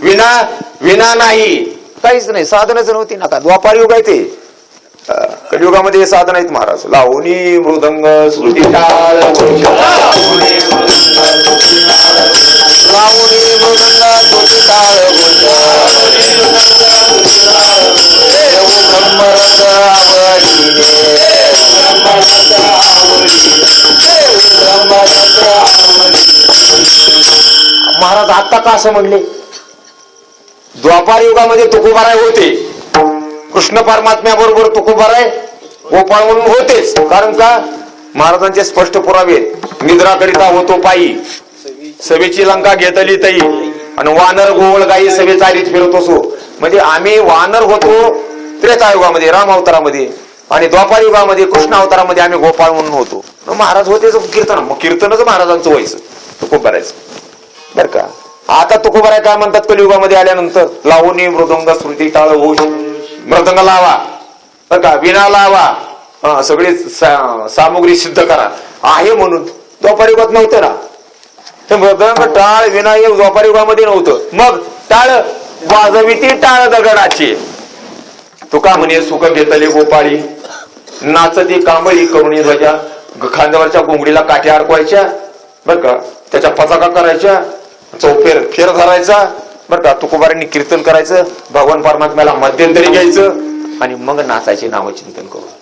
विना नाही काहीच नाही साधनच नव्हती नका द्वापार युग आहे ते कलियुगामध्ये हे साधन आहेत महाराज लावणी मृदंग श्रुती टाळ लावणी मृदंग श्रुती टाळ ब्रह्मरस महाराज आता का असं म्हणले द्वापार युगामध्ये तुकोबाराय होते कृष्ण परमात्म्याबरोबर तुकोबाराय गोपाळ म्हणून होतेच कारण का महाराजांचे स्पष्ट पुरावे निद्रा करिता होतो पायी सभेची लंका घेतली तई आणि वानर गोवळ गाई सगळे चारीत फिरत असो. म्हणजे आम्ही वानर होतो त्रेतायुगामध्ये राम अवतारामध्ये, आणि द्वापार युगामध्ये कृष्ण अवतारामध्ये आम्ही गोपाळ म्हणून होतो. महाराज होते कीर्तन, मग कीर्तनच महाराजांचं व्हायचं तुकोबारायचं बर का. आता तुकोबाराय काय म्हणतात कलियुगामध्ये आल्यानंतर, लावणी मृदंग श्रुती टाळ घोष, मृदंग लावा बर का, विणा लावा, सगळी सामुग्री सिद्ध करा आहे म्हणून. द्वापार युगात नव्हतं ना ते मृदंग टाळ विणा, हे द्वापार युगामध्ये नव्हतं. मग टाळ वाजविती टाळ दगडाची, तुका म्हणे सुख घेतले गोपाळी, नाचती कांबळी करुणी ध्वजा, खांद्यावरच्या घोंगडीला काठ्या अडकवायच्या बर का, त्याच्या पताका करायच्या, चौफेर फेर धरायचा बर का. तुकोबारांनी कीर्तन करायचं, भगवान परमात्म्याला मध्यंतरी घ्यायचं, आणि मग नाचायचे नामचिंतन करून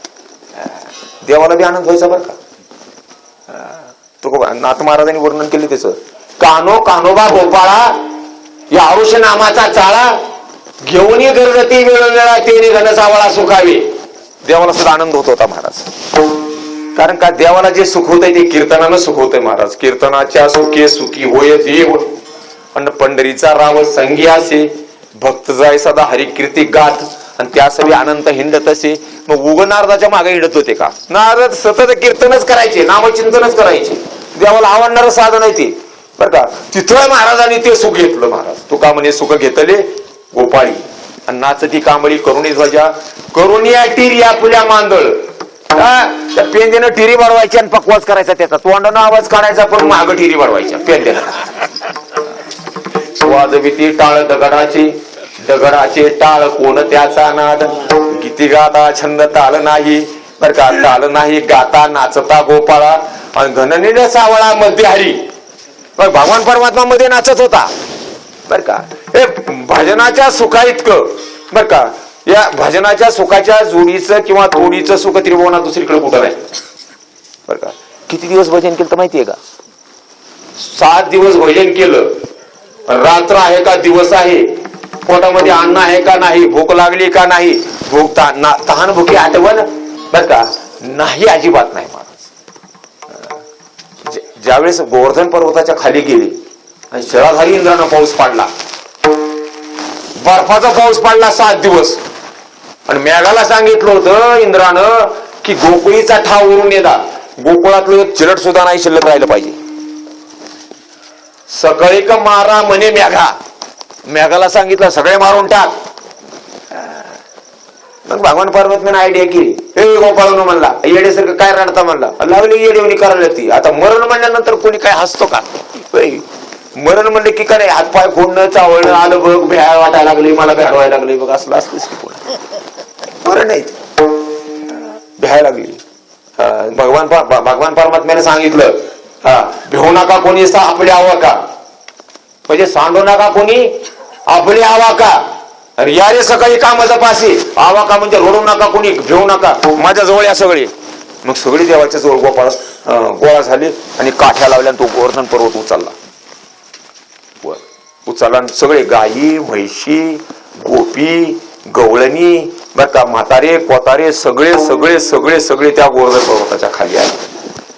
देवाला बी आनंद व्हायचा बर का. तुकोबा नाथ महाराजांनी वर्णन केले त्याचं, कानो कानोबा गोपाळा या आरुष नामाचा चाळा, घेऊन गर्जती वेळोवेळा तेने घनसावळा सुखावे. देवाला सुद्धा आनंद होत होता महाराज, कारण का देवाला जे सुख होतंय ते कीर्तनानं सुख होतंय महाराज. कीर्तनाच्या सुखे सुखी होय देव, आणि पंढरीचा राव संगी असे, भक्त जाय सदा हरिकीर्ती गात, आणि त्या सगळी अनंत हिंडत असे. मग उग नारदाच्या मागे हिंडत होते का? नारद सतत कीर्तनच करायचे, नामचिंतनच करायचे, देवाला आवडणारं साधन आहे ते बर का. तिथं महाराजांनी ते सुख घेतलं. महाराज तुका म्हणे सुख घेतले गोपाळी, आणि नाचती कांबळी करुणी ध्वजा, करुणिया टिरी आपुल्या मांदळ, त्या पेंद्यानं टिरी वाढवायची आणि पकवास करायचा, त्याचा तोंडानं आवाज काढायचा पण माग टिरी वाढवायच्या पेंद्यानं. वाजविती टाळ दगडाचे, दगडाचे टाळ कोण त्याचा नाद, गीती गाता छंद ताल नाही बर का, ताल नाही गाता नाचता गोपाळा, आणि घननील सावळा मध्ये हरी. भगवान परमात्मा मध्ये नाचत होता बर का. हे भजनाच्या सुखा इतकं बर का, या भजनाच्या सुखाच्या जोडीचं किंवा तोडीचं सुख त्रिभुवनात दुसरीकडे कुठं नाही बर का. किती दिवस भजन केलं तर माहितीये का? 7 दिवस भजन केलं. रात्र आहे का दिवस आहे, पोटामध्ये अन्न आहे का नाही, भूक लागली का नाही, भूक तहान भुकी आठवण बर का नाही, अजिबात नाही महाराज. ज्यावेळेस गोवर्धन पर्वताच्या खाली गेले आणि शराधारी इंद्रानं पाऊस पाडला, बर्फाचा पाऊस पडला 7 दिवस, आणि मेघाला सांगितलं होतं इंद्रानं की गोकुळीचा ठाव उरून येदा, गोकुळातलं एक चिरट सुद्धा नाही शिल्लक राहिलं पाहिजे. सकाळी का मारा म्हणे मेघा, मेघाला सांगितलं सगळे मारून टाक. मग भगवान परमात्म्याने आयडिया केली, हे गोपाळानं म्हणला येडेसारखं काय रडता म्हणला, लागली येडेवणी करायला ती. आता मरण म्हणल्यानंतर कोणी काय हसतो का? मरण म्हणलं की काय हातपाय फोडणं चावळणं आलं बघ, भ्याळ वाटायला लागली, मला भ्याड व्हायला लागली बघ, असलं असतंच की पुढे मरण नाही, भ्याय लागली. भगवान परमात्म्याने सांगितलं, भिवू नका कोणी आपले आवा का, म्हणजे सांडू नका कोणी आपले आवा का, अरे या रे सकाळी कामाचा पाशी आवा का, म्हणजे रडू नका कोणी, भिवू नका, माझ्या जवळ या सगळे. मग सगळी देवाच्या जवळ गोळा झाली आणि काठ्या लावल्या, तो गोवर्धन पर्वत उचलला. सगळे गायी म्हैशी गोपी गवळणी बर का, म्हातारे कोतारे सगळे सगळे सगळे सगळे त्या गोवर्धन पर्वताच्या खाली आले,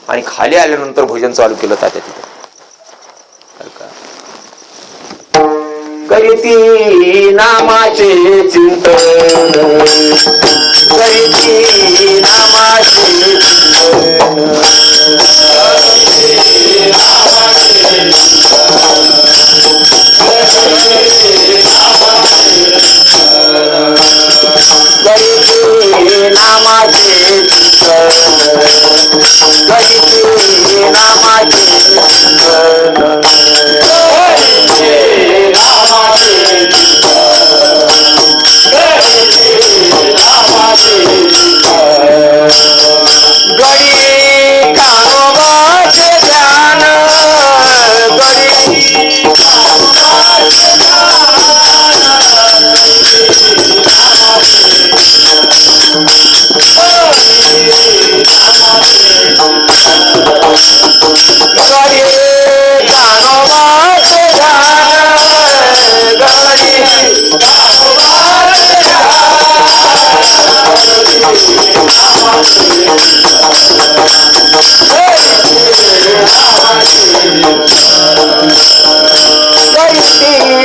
आणि खाली आल्यानंतर भजन चालू केलं तात्या तिथे बर का. करीती नामाचे चिंतन, करीती नामाचे Hey!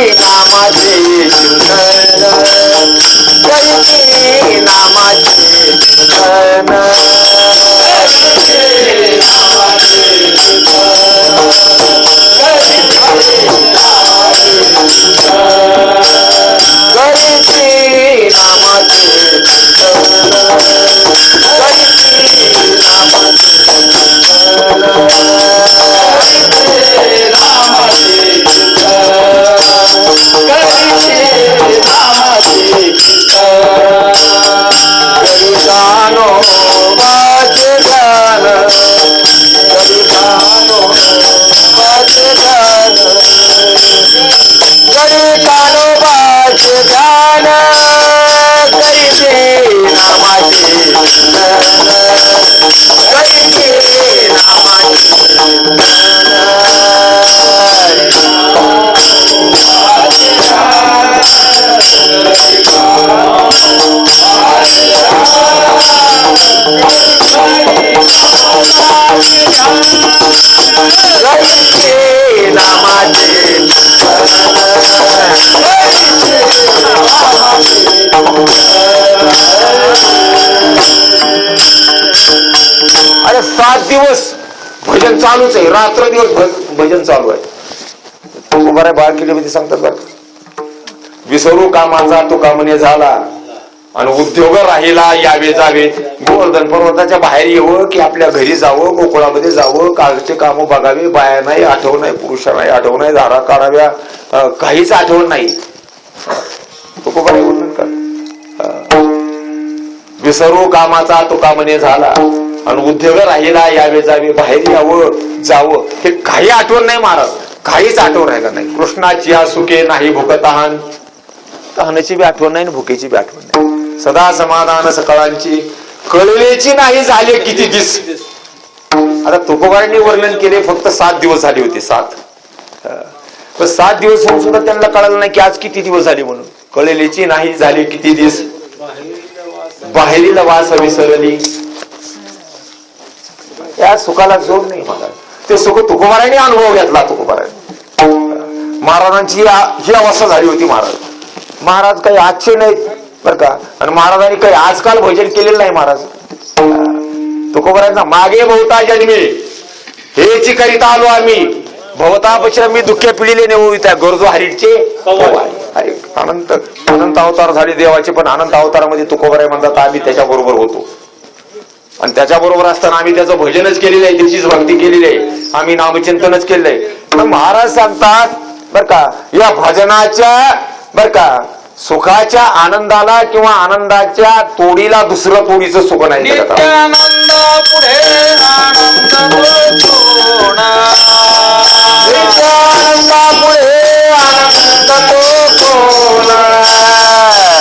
अरे 7 दिवस भजन चालूच आहे, रात्र दिवस भजन चालू आहे. बरं बाळ किल्ल्यामध्ये सांगतात बरं, विसरू कामाचा तो कामने झाला आणि उद्योग राहिला यावे जावे. गोवर्धन पर्वताच्या बाहेर येवं की आपल्या घरी जावं, गोकुळामध्ये जावं, काळचे काम बघावे, बाया नाही आठवण नाही, पुरुषा नाही आठवण नाही, धारा काढाव्या, काहीच आठवण नाही. तुकोबाराय वर्णन कर, विसरू कामाचा तो कामने झाला आणि उद्योग राहिला यावे जावे, बाहेर यावं जावं हे काही आठवण नाही महाराज, काहीच आठवण राहिला नाही. कृष्णाची सुखे नाही भूक तहान, तहानाची बी आठवण नाही, भुकेची बी आठवण नाही. सदा समाधान सकळांची, कळलेची नाही झाले किती दिस. आता तुकोबारांनी वर्णन केले फक्त 7 दिवस झाले होते, 7. पण 7 दिवस होऊन सुद्धा त्यांना कळलं नाही की आज किती दिवस झाले म्हणून. कळलेची नाही झाले किती दिस, बाहेरील वास विसरली. या सुखाला जोड नाही महाराज, ते सुख तुकोबारांनी अनुभव घेतला. तुकोबारांनी महाराजांची ही अवस्था झाली होती. महाराज काही आजचे नाहीत बर का, आणि महाराजांनी काही आजकाल भजन केलेलं नाही. महाराज तुकोबारांचा मागे बहुता जन्मे हेची करीता आलो आम्ही, भवतापेक्षा मी दुःख्या पिढीले नेऊ त्या गरजू हरीचे अनंत अनंत अवतार झाले देवाचे, पण अनंत अवतारामध्ये तुकोबाराय म्हणतात आम्ही त्याच्या बरोबर होतो. आणि त्याच्या बरोबर असताना आम्ही त्याचं भजनच केलेलं आहे, त्याचीच भक्ती केलेली आहे, आम्ही नामचिंतनच केलेलं आहे. महाराज सांगतात बर का, या भजनाच्या बर का सुखाच्या आनंदाला किंवा आनंदाच्या तोडीला दुसरं तोडीचं सुख नाही. नित्यानंद पुढे आनंद नित्यानंदापुढे आनंद तो कोणा,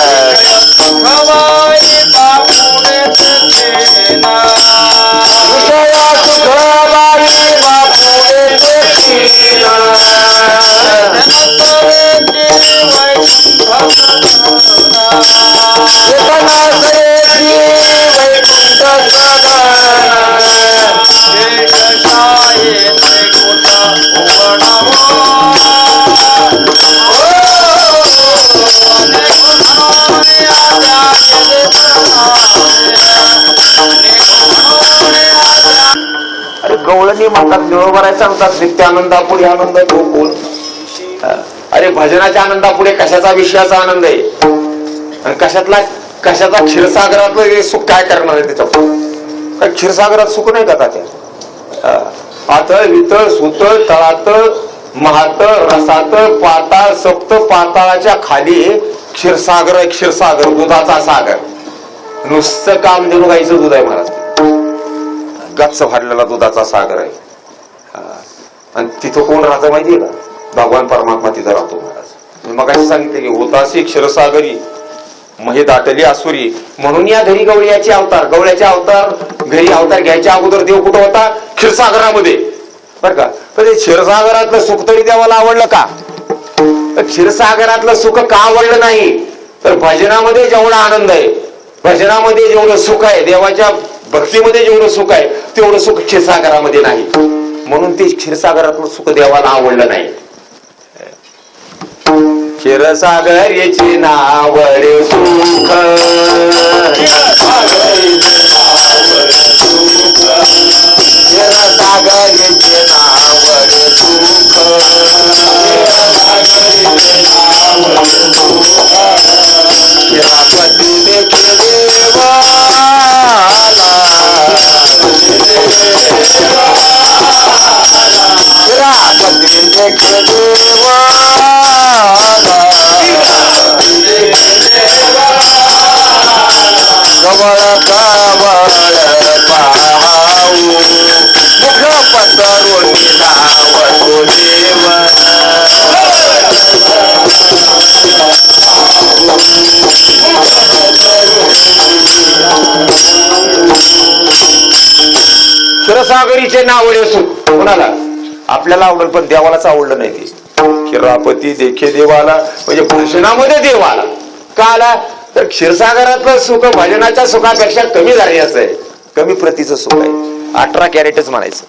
विषया सुखबाई बापुडे देखीना, अरे गवळणी म्हणतात निळोबराय सांगतात नित्यानंदापुढे आनंद तो कोण. अरे भजनाच्या आनंदापुढे कशाचा विषयाचा आनंद आहे आणि कशाचा क्षीरसागरातलं सुख काय करणार आहे त्याच्यावर. काय क्षीरसागरात सुख नाही का त्या. आतळ वितळ सुतळ तळातळ महातळ रसातळ पाताळ सप्त पाताळाच्या खाली क्षीरसागर आहे. क्षीरसागर दुधाचा सागर, नुसतं काम देऊन गायचं दूध आहे महाराज, गच्च भरलेला दुधाचा सागर आहे. आणि तिथं कोण राहतं माहितीये का, भगवान परमात्मा तिथं राहतो महाराज. मग अशी सांगितले की होतासी क्षीरसागरी महे दाटली आसुरी. म्हणून या घरी गवळ्याचे अवतार, गवळ्याचे अवतार घरी अवतार घ्यायच्या अगोदर देव कुठं होता, क्षीरसागरामध्ये बर का. पण ते क्षीरसागरातलं सुख तरी देवाला आवडलं का. क्षीरसागरातलं सुख का आवडलं नाही तर भजनामध्ये जेवढा आनंद आहे, भजनामध्ये जेवढं सुख आहे, देवाच्या भक्तीमध्ये जेवढं सुख आहे तेवढं सुख क्षीरसागरामध्ये नाही. म्हणून ते क्षीरसागरातलं सुख देवाला आवडलं नाही. क्षीरसागरीचे नाव रे सुख क्षीरसागरीचे नाव रे सुख शिरापती देखे देवाला शिरापती देखे कवळ कवळ पाहू मुख पसरून धावतो देव क्षीरसागरीचे नाव रे सुख कोणाला आपल्याला आवडलं पण देवालाच आवडलं नाही ते क्षीरापती देखे देवाला म्हणजे पुरुषनामध्ये देवाला का आला तर क्षीरसागरातलं सुख भजनाच्या सुखापेक्षा कमी झाले असं कमी प्रतीचं सुख आहे 18 कॅरेटच म्हणायचं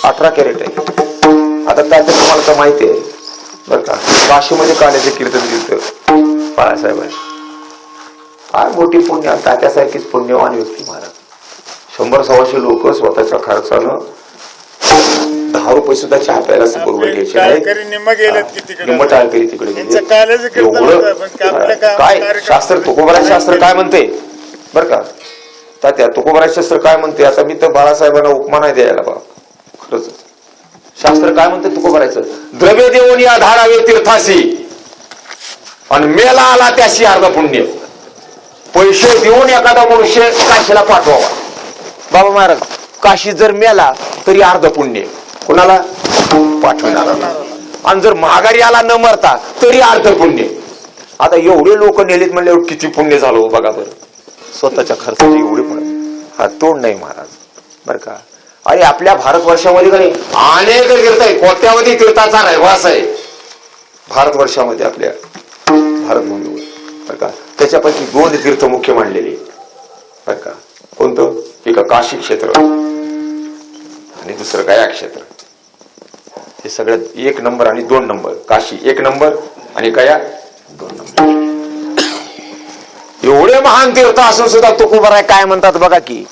18 कॅरेट आहे आता त्याचं तुम्हाला तर माहिती आहे बरं का काशीमध्ये काल्याचे कीर्तन दिलं बाळासाहेब काय मोठी पुण्य तात्यासारखीच पुण्यवान व्यक्ती महाराज 100-125 लोक स्वतःच्या खर्चानं 10 रुपये सुद्धा चहा प्यायला बरोबर घ्यायचे नाही टाळकरी तिकडे काय शास्त्र तुकोबराज शास्त्र काय म्हणते बर का तात्या तुकोबराज शास्त्र काय म्हणते आता मी तर बाळासाहेबांना उपमा नाही द्यायला बा खरंच शास्त्र काय म्हणते तुकोबरायचं द्रव्य देऊन या धारावे तीर्थाशी आणि मेला आला त्याशी अर्ध पुण्य पैसे देऊन एखादा मनुष्य काशीला पाठवावा बाबा महाराज काशी जर मेला तरी अर्ध पुण्य कोणाला पाठवणार आणि जर माघारी आला न मरता तरी अर्ध पुण्य आता एवढे लोक नेलेत म्हणल्यावर किती पुण्य झालं बघा बरं स्वतःच्या खर्चाची एवढे पण हा तोड नाही महाराज बर का अरे आपल्या भारतवर्षामध्ये काही अनेक तीर्थ आहे कोट्यावधी तीर्थाचा रहवास आहे भारतवर्षामध्ये आपल्या भारतभूमीवर बर का त्याच्यापैकी 2 तीर्थ मुख्य मांडलेले बर का कोणतं एक काशी क्षेत्र आणि दुसरं गया क्षेत्र हे सगळ्यात 1 नंबर आणि 2 नंबर काशी 1 नंबर आणि गया 2 नंबर एवढे महान तीर्थ असून सुद्धा तुकोबाराय काय म्हणतात बघा की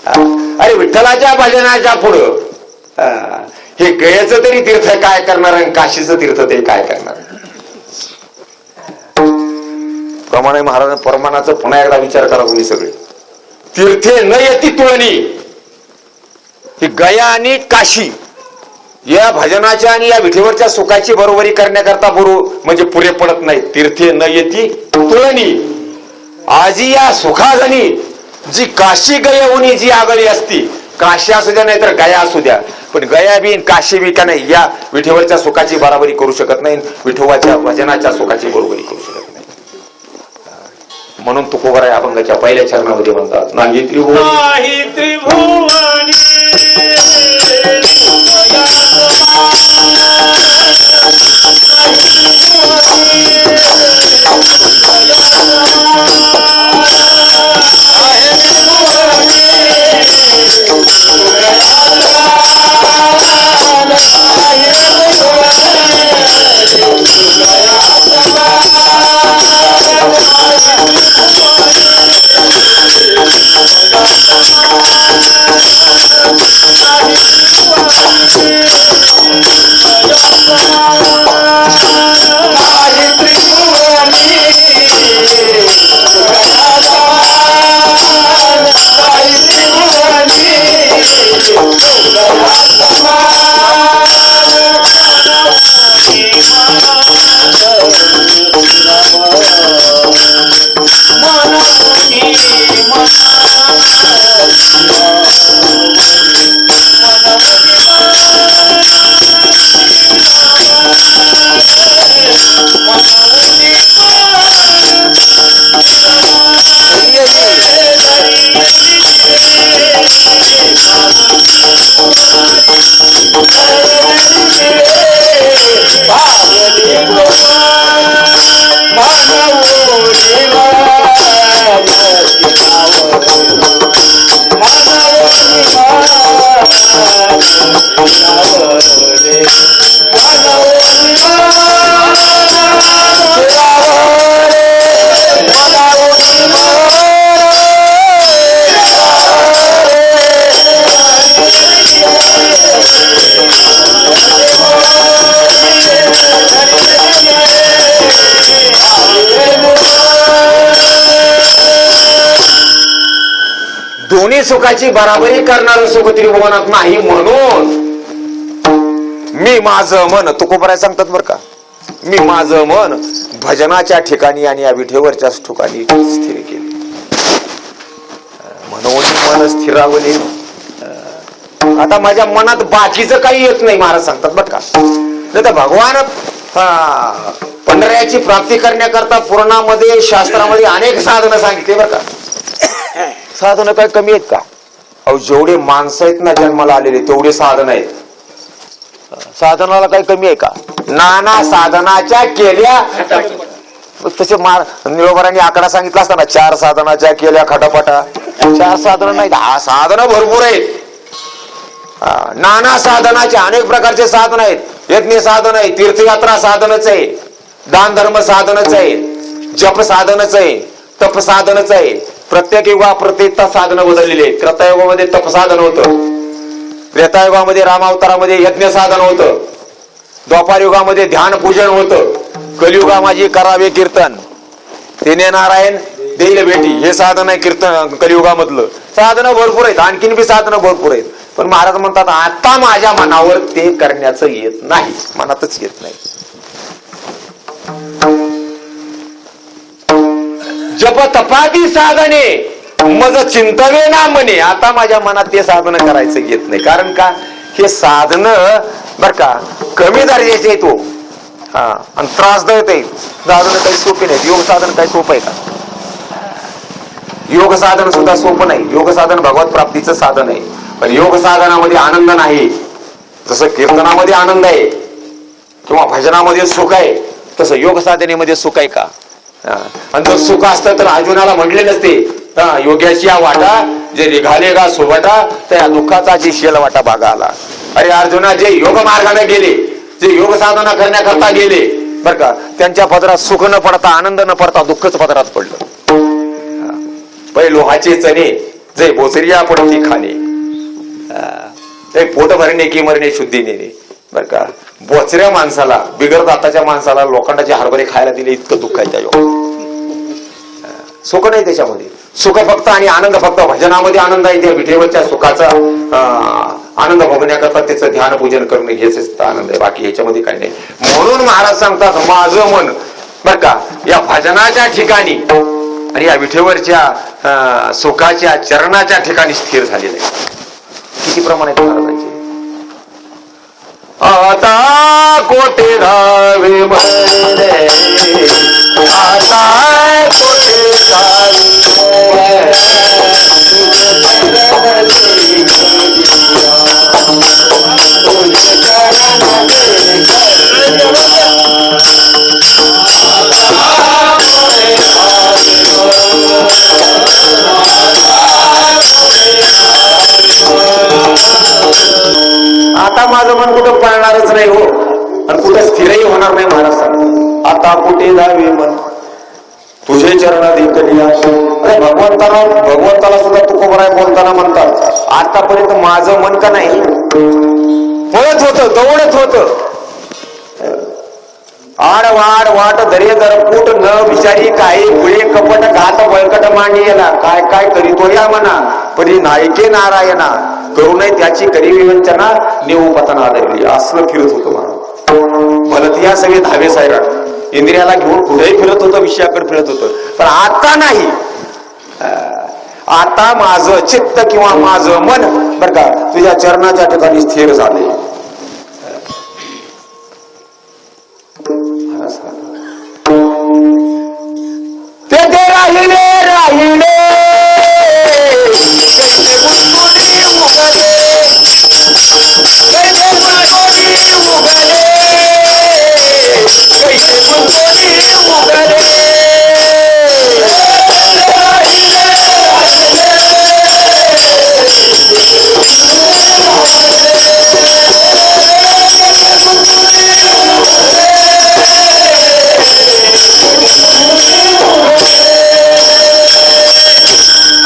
अरे विठ्ठलाच्या भजनाच्या पुढं हे गयाचं तरी तीर्थ काय करणार आणि काशीचं तीर्थ ते काय करणार प्रमाणे महाराज प्रमाणाचं पुन्हा एकदा विचार करा तुम्ही सगळे तीर्थे न येती तुळणी ही गया आणि काशी या भजनाच्या आणि या विठीवरच्या सुखाची बरोबरी करण्याकरता म्हणजे पुरे पडत नाही तीर्थे न येती तुळणी आजी या सुखाजनी जी काशी गयाहुनी जी आगळी असती काशी असू द्या नाही तर गया असू द्या पण गया बी काशी बी का नाही या विठीवरच्या सुखाची बरोबरी करू शकत नाही विठोबाच्या भजनाच्या सुखाची बरोबरी करू शकत नाही म्हणून तुकोबाराय अभंगाच्या पहिल्या चरणामध्ये म्हणतात नाही त्रिभुवनी दोन्ही सुखाची बराबरी करणारं सुख त्रिभुवनात नाही, म्हणून मी माझं मन, तुकोबराय सांगतात बरं का, मी माझं मन भजनाच्या ठिकाणी आणि या विठेवरच्या ठिकाणी स्थिर केले, म्हणून मन स्थिरावले. आता माझ्या मनात बाकीचं काही येत नाही महाराज सांगतात बरं का. नाही तर भगवान पंढऱ्याची प्राप्ती करण्याकरता पुराणामध्ये शास्त्रामध्ये अनेक साधनं सांगितले बरं का. साधनं काय कमी आहेत का? अहो जेवढे माणसं आहेत ना जन्माला आलेले तेवढे साधन आहेत. साधनाला काही कमी आहे का? नाना साधनाच्या केल्या, तसे निळोबरांनी आकडा सांगितला असताना 4 साधनाच्या केल्या खटापटा. 4 साधनं नाहीत, साधनं भरपूर आहेत. नाना साधनाचे अनेक प्रकारचे साधन आहेत. यज्ञ साधन आहे, तीर्थयात्रा साधनच आहे, दान धर्म साधनच आहे, जप साधनच आहे, तप साधनच आहे. प्रत्येक युगा प्रत्येक साधनं बदललेली आहेत. त्रेतायुगामध्ये तप साधन होतं, त्रेतायुगामध्ये रामावतारामध्ये यज्ञ साधन होतं, द्वापार युगामध्ये ध्यान पूजन होतं, कलियुगा माझी करावे कीर्तन, तिने नारायण देईल भेटी, हे साधन आहे कीर्तन कलियुगामधलं. साधनं भरपूर आहेत, आणखीन बी साधनं भरपूर आहेत. पण महाराज म्हणतात आता माझ्या मनावर ते करण्याचं येत नाही, मनातच येत नाही. जप तपादी साधने मज चिंतवे ना म्हणे, आता माझ्या मनात ते साधन करायचं येत नाही. कारण का? हे साधन बर का कमी दर्जाचे आहे तो, आणि त्रासदायक आहे. साधन काही सोपे नाहीत. योग साधन काही सोपं आहे का? योग साधन सुद्धा सोपं नाही. योग साधन भगवत प्राप्तीचं साधन आहे, पण योग साधनामध्ये आनंद नाही. जसं कीर्तनामध्ये आनंद आहे किंवा भजनामध्ये सुख आहे, तसं योग साधनेमध्ये सुख आहे का? आणि जर सुख असतं तर अर्जुनाला म्हटले नसते योग्याची या वाटा जे निघाले का सोबटा त्या दुःखाचा जी शेल वाटा भागा आला. अरे अर्जुना, जे योग मार्गाने गेले, जे योग साधना करण्याकरता गेले बर का, त्यांच्या पदरात सुख न पडता आनंद न पडता दुःखच पदरात पडलं. पै लोहाचे चणे जे बोचरिया पडती खाणे, ते पोट भरणे की मरणे शुद्धी नेणे बर का. बोचऱ्या माणसाला, बिगर दाताच्या माणसाला लोखंडाचे हरभरे खायला दिले, इतकं दुःख आहे त्या योग. सुख नाही त्याच्यामध्ये. सुख फक्त आणि आनंद फक्त भजनामध्ये आनंद आहे. त्या विठेवरच्या सुखाचा आनंद भोगण्याकरता त्याचं ध्यान पूजन करणं हेच आनंद आहे, बाकी ह्याच्यामध्ये काही नाही. म्हणून महाराज सांगतात माझं मन बर का या भजनाच्या ठिकाणी आणि या विठेवरच्या सुखाच्या चरणाच्या ठिकाणी स्थिर झालेलं आहे. किती प्रमाणात महाराजांचे आता कोटे रावे मरे, आता कोटे आता माझं मन कुठं पळणारच नाही हो, आणि कुठं स्थिरही होणार नाही. महाराज सांगतात आता कुठे जावे मन तुझे चरण देखली. अरे भगवंताला सुद्धा तुकोबराय बोलताना म्हणतात आतापर्यंत माझं मन का नाही पळत होतं, दौडत होतं. आड वाड वाट दरे दरपूट न विचारी काही गुळे कपट घात बळकट मांडी येला, काय काय करीतो या म्हणा परी नायके नारायणा करू नये त्याची करी विवंचना नेऊ पतना धरली. असलं फिरत होतं महाराज. भलत या सगळे धावे सायराट इंद्रियाला घेऊन कुठेही फिरत होतं, विषयाकडे फिरत होतं. पण आता नाही. आता माझं चित्त किंवा माझं मन बर का तुझ्या चरणाच्या ठिकाणी स्थिर झाले. ते राहिले राहिले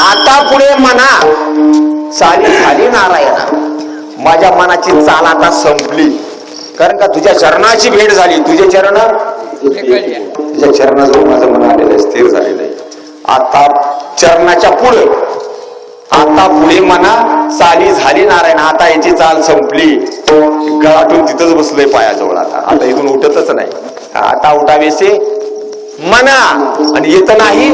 आता पुढे म्हणा साली झाली नारायणा. माझ्या मनाची चाल आता संपली, कारण का तुझ्या चरणाची भेट झाली. तुझे चरण, तुझ्या चरणाजवळ माझं मन आलेलं आहे, स्थिर झालेलं आहे. आता चरणाच्या पुढे आता पुढे म्हणा चाली झाली नारायण, आता याची चाल संपली. गळाटून तिथंच बसलोय पायाजवळ. आता इथून उठतच नाही. आता उठावेसे म्हणा आणि येत नाही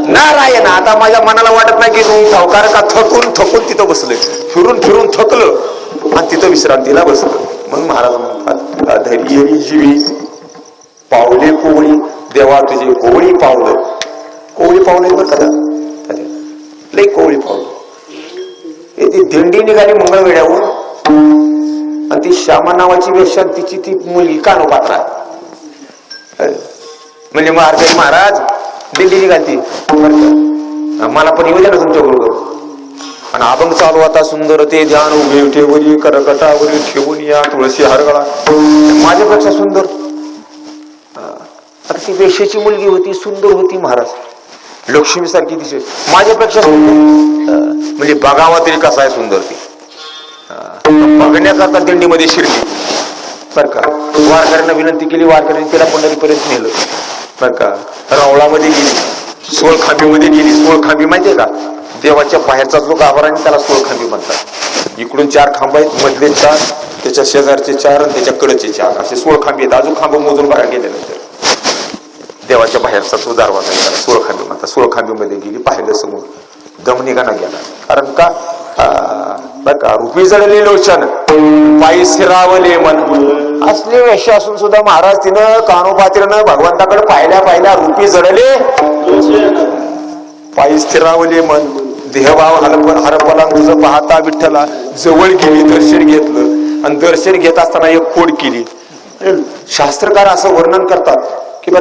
नारायण. आता माझ्या मनाला वाटत नाही की तू सावकार का थकून थकून तिथं बसलोय. फिरून फिरून थकलं आणि तिथं विश्रांतीला बसलं. मग महाराज म्हणतात धैर्य जीवी पावले कोवळी, देवा तुझे कोवळी पावलं. कोवळी पावले बरं का, लई कोवळी पावलं. ती दिंडी निघाली मंगळवेड्यावर आणि ती श्यामा नावाची वेश्या तिची ती मुलगी कानोपात्रा. म्हणजे महाराज दिंडी निघाली मला पण येऊ द्या ना तुमच्या बरोबर. आणि अभंग चालू आता सुंदर ते ध्यान उभे ठेवली करकटावरी ठेवून या तुळशी हरगळा. माझ्यापेक्षा सुंदर आता ती वेश्याची मुलगी होती, सुंदर होती महाराज, लक्ष्मी सारखी दिसे. माझ्यापेक्षा सुंदर म्हणजे बघावा तरी कसा आहे सुंदर ती. बघण्याकरता दिंडीमध्ये शिरली बर का. वारकऱ्यांना विनंती केली, वारकऱ्यांनी तिला पंढरीपर्यंत नेलं बर का. रावळामध्ये गेली, सोळखांबीमध्ये गेली. सोळखांबी माहितीये का, देवाच्या बाहेरचा जो गाभारा आणि त्याला सोळखांबी म्हणतात. इकडून 4 खांब आहेत, मधले 4, त्याच्या शेजारचे 4 आणि त्याच्या कडचे 4 असे 16 खांबी आहेत. अजून खांब मोजून बघा गेल्यानंतर देवाच्या बाहेरचा तो दरवाजा आहे, त्याला 16 खांबी म्हणतात. 16 खांबीमध्ये गेली, पाहिलं समोर, दम निघाना गेला. कारण का बर का, रुपी जळले लोचन पायी शिरावले मन. असली वेश्या असून सुद्धा महाराज तिनं कानोपात्रीनं भगवंताकडे पाहिल्या रुपी जळले पायी स्थिरावले मन. देहभाव हरपला तुझं पाहता विठ्ठला. जवळ गेली, दर्शन घेतलं आणि दर्शन घेत असताना एक खोड केली. शास्त्रकार असं वर्णन करतात की बर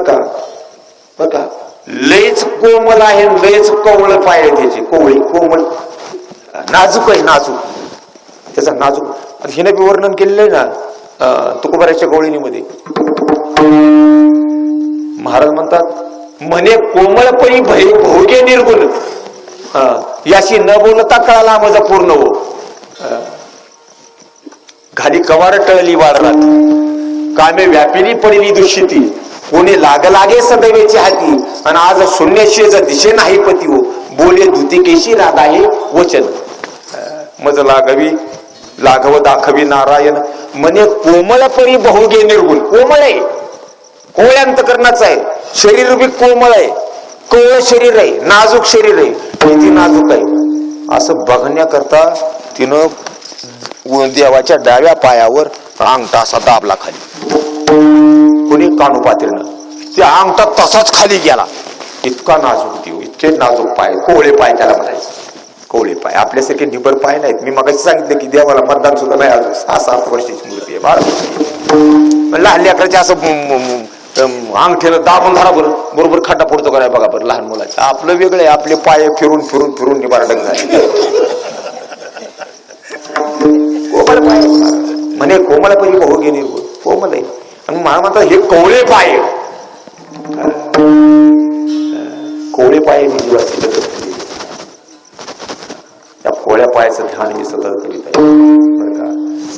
का लयच कोमल आहे, लयच कवळ पाय आहे त्याची. कोवळी कोमल नाजूक आहे, नाजूक त्याचा नाजूक. हिने बी वर्णन केलेलं आहे ना तुकोबाराच्या गवळीनीमध्ये. महाराज म्हणतात म्हणे कोमलपरी भोगे निर्गुण, याशी न बोलता कळाला माझा पूर्ण हो. खाली कवार टळली वाढलात, कामे व्यापिली पडली दूषिती. कोणी लागे सदैवेची हाती, आणि आज शून्य शेज दिशे नाही पती हो. बोले धुतिकेशी राधा हे वचन. मज लाघव दाखवी नारायण. म्हणे कोमलपरी बहुगे निर्गुण. कोमळ आहे, कोवळ्या अंतकरणाचं आहे, शरीर बी कोमळ आहे, कोवळ शरीर आहे, नाजूक शरीर आहे, किती नाजूक आहे असं बघण्याकरता तिनं देवाच्या डाव्या पायावर अंगठा असा दाबला खाली. कोणी कानोपात्रीनं त्या अंगठा तसाच खाली गेला. इतका नाजूक देव, इतके नाजूक पाय, कोवळे पाय त्याला म्हणायचं. कोवळे पाय, आपल्यासारखे निबर पाय नाहीत. मी मगाशी सांगितलं की देवाला मतदान सुद्धा नाही आलं. 6-7 वर्षाची मूर्ती आहे, 12 लहान लेकराच्या असं अंगठीनं दाबून धरा बरं, बरोबर खड्डा पडतो का नाही बघा बरं. लहान मुलाचं आपलं वेगळं आहे, आपले पाय फिरून फिरून फिरून निबारडक झाले. कोमल पाय म्हणे कोमलपरी बहुगे निर्गुण. कोमल आहे आणि मला म्हणतात हे कोवळे पाय. कोवळे पाय मी जीवाची त्या कोवळ्या पायाचं ध्यान मी सतत करीत आहे बरं का.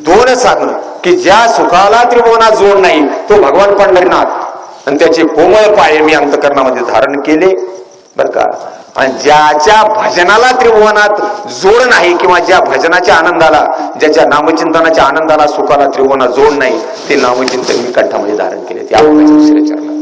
2 साधन की ज्या सुखाला त्रिभुवनात जोड नाही तो भगवान पंढरीनाथ, आणि त्याचे कोमळ पाय मी अंतकरणामध्ये धारण केले बर का. आणि ज्याच्या भजनाला त्रिभुवनात जोड नाही, किंवा ज्या भजनाच्या आनंदाला, ज्याच्या नामचिंतनाच्या आनंदाला सुखाला त्रिभुवनात जोड नाही, ते नामचिंतन मी कंठामध्ये धारण केले. त्या दुसऱ्या चरणात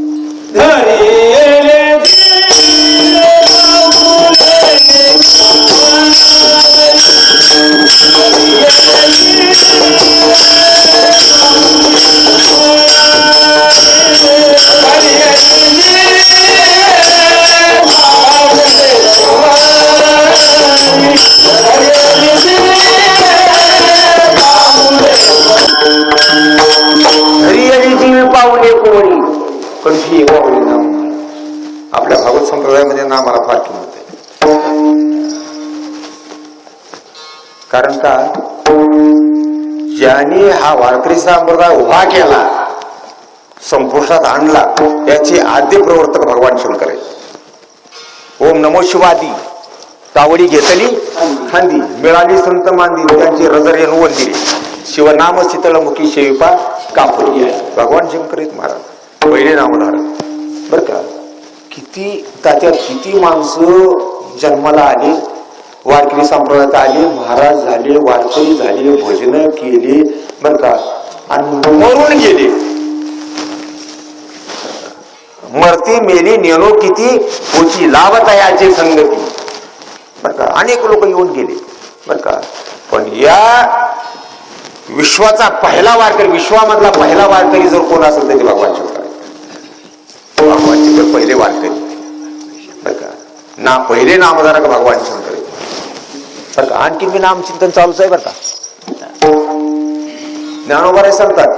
पावले कोवळी कंठी वावली नाम. आपल्या भागवत संप्रदायामध्ये नामाला फार किंमत आहे. कारण का ज्याने हा वारकरी संप्रदाय उभा केला, संपुष्टात आणला, याचे आद्य प्रवर्तक भगवान शंकर आहे. ओम नमो शिवादी तावडी घेतली खांदी, मिळाली संत मांदी, त्यांची रजर वंदिली. शिवनाम शीतळमुखी शेविपा कापुरी आहे. भगवान शंकर आहेत महाराज, पहिले नामधारक बर का. किती त्याच्यात किती माणसं जन्माला आली, वारकरी संप्रदायात आले, महाराज झाले, वारकरी झाले, भजन केली बर का, आणि मरून गेले. मरती मेली नेलो किती पोची लावत आहे आजी संगती बर का. अनेक लोक येऊन गेले बर का, पण या विश्वाचा पहिला वारकरी, विश्वामधला पहिला वारकरी जर कोण असेल तर ते भगवान शंकर आहे. भगवान शंकर पहिले वारकरी बर का, ना पहिले नामधारक भगवान शंकर आहे बर का. आणखी मी नामचिंतन चालूच आहे बर का. ज्ञानोबा सांगतात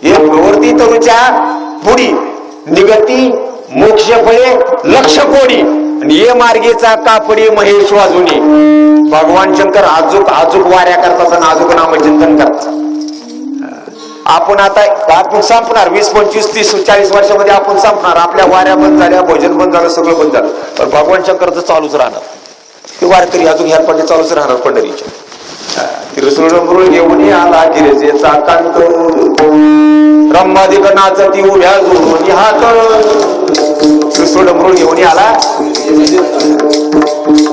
हे प्रवृत्ती तरुच्या पुढी निगती मोक्ष फळे लक्ष कोडी, आणि ये मार्गेचा कापडी महेश वाजुनी. भगवान शंकर आजूक आजूक वाऱ्या करतात आणि आजूक नामचिंतन करतात. आपण आता आपण संपणार 20, 25, 30, 40 वर्षामध्ये आपण संपणार. आपल्या वाऱ्या बंद झाल्या, भजन बंद झालं, सगळं बंद झालं, पण भगवान शंकरचं चालूच राहणार. ते वारकरी अजून ह्या पण चालूच राहणार पंढरीच्या. तिरसुळ घेऊन आला गिरेचा कांत, ब्रह्मादिक नाचती उभ्या जोडून हात. त्रिसूळ मृळ घेऊन आला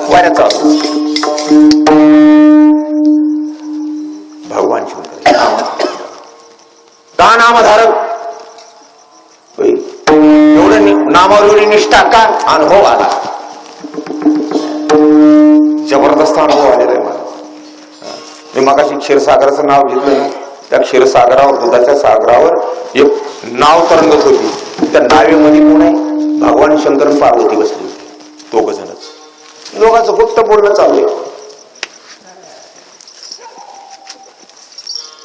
वाऱ्या चालू. भगवान शंकर का नामधारक, एवढं नामावरी निष्ठा का अनुभव आला, जबरदस्त अनुभव आलेला आहे मला. मी मगाशी क्षीरसागराचं नाव घेतलं, त्या क्षीरसागरावर, दुधाच्या सागरावर एक नाव तरंगत होती. त्या नावेमध्ये कोण आहे, भगवान शंकर आणि पार्वती बसली होती, दोघ जणच. लोकांचं फक्त बोलणं चालू आहे,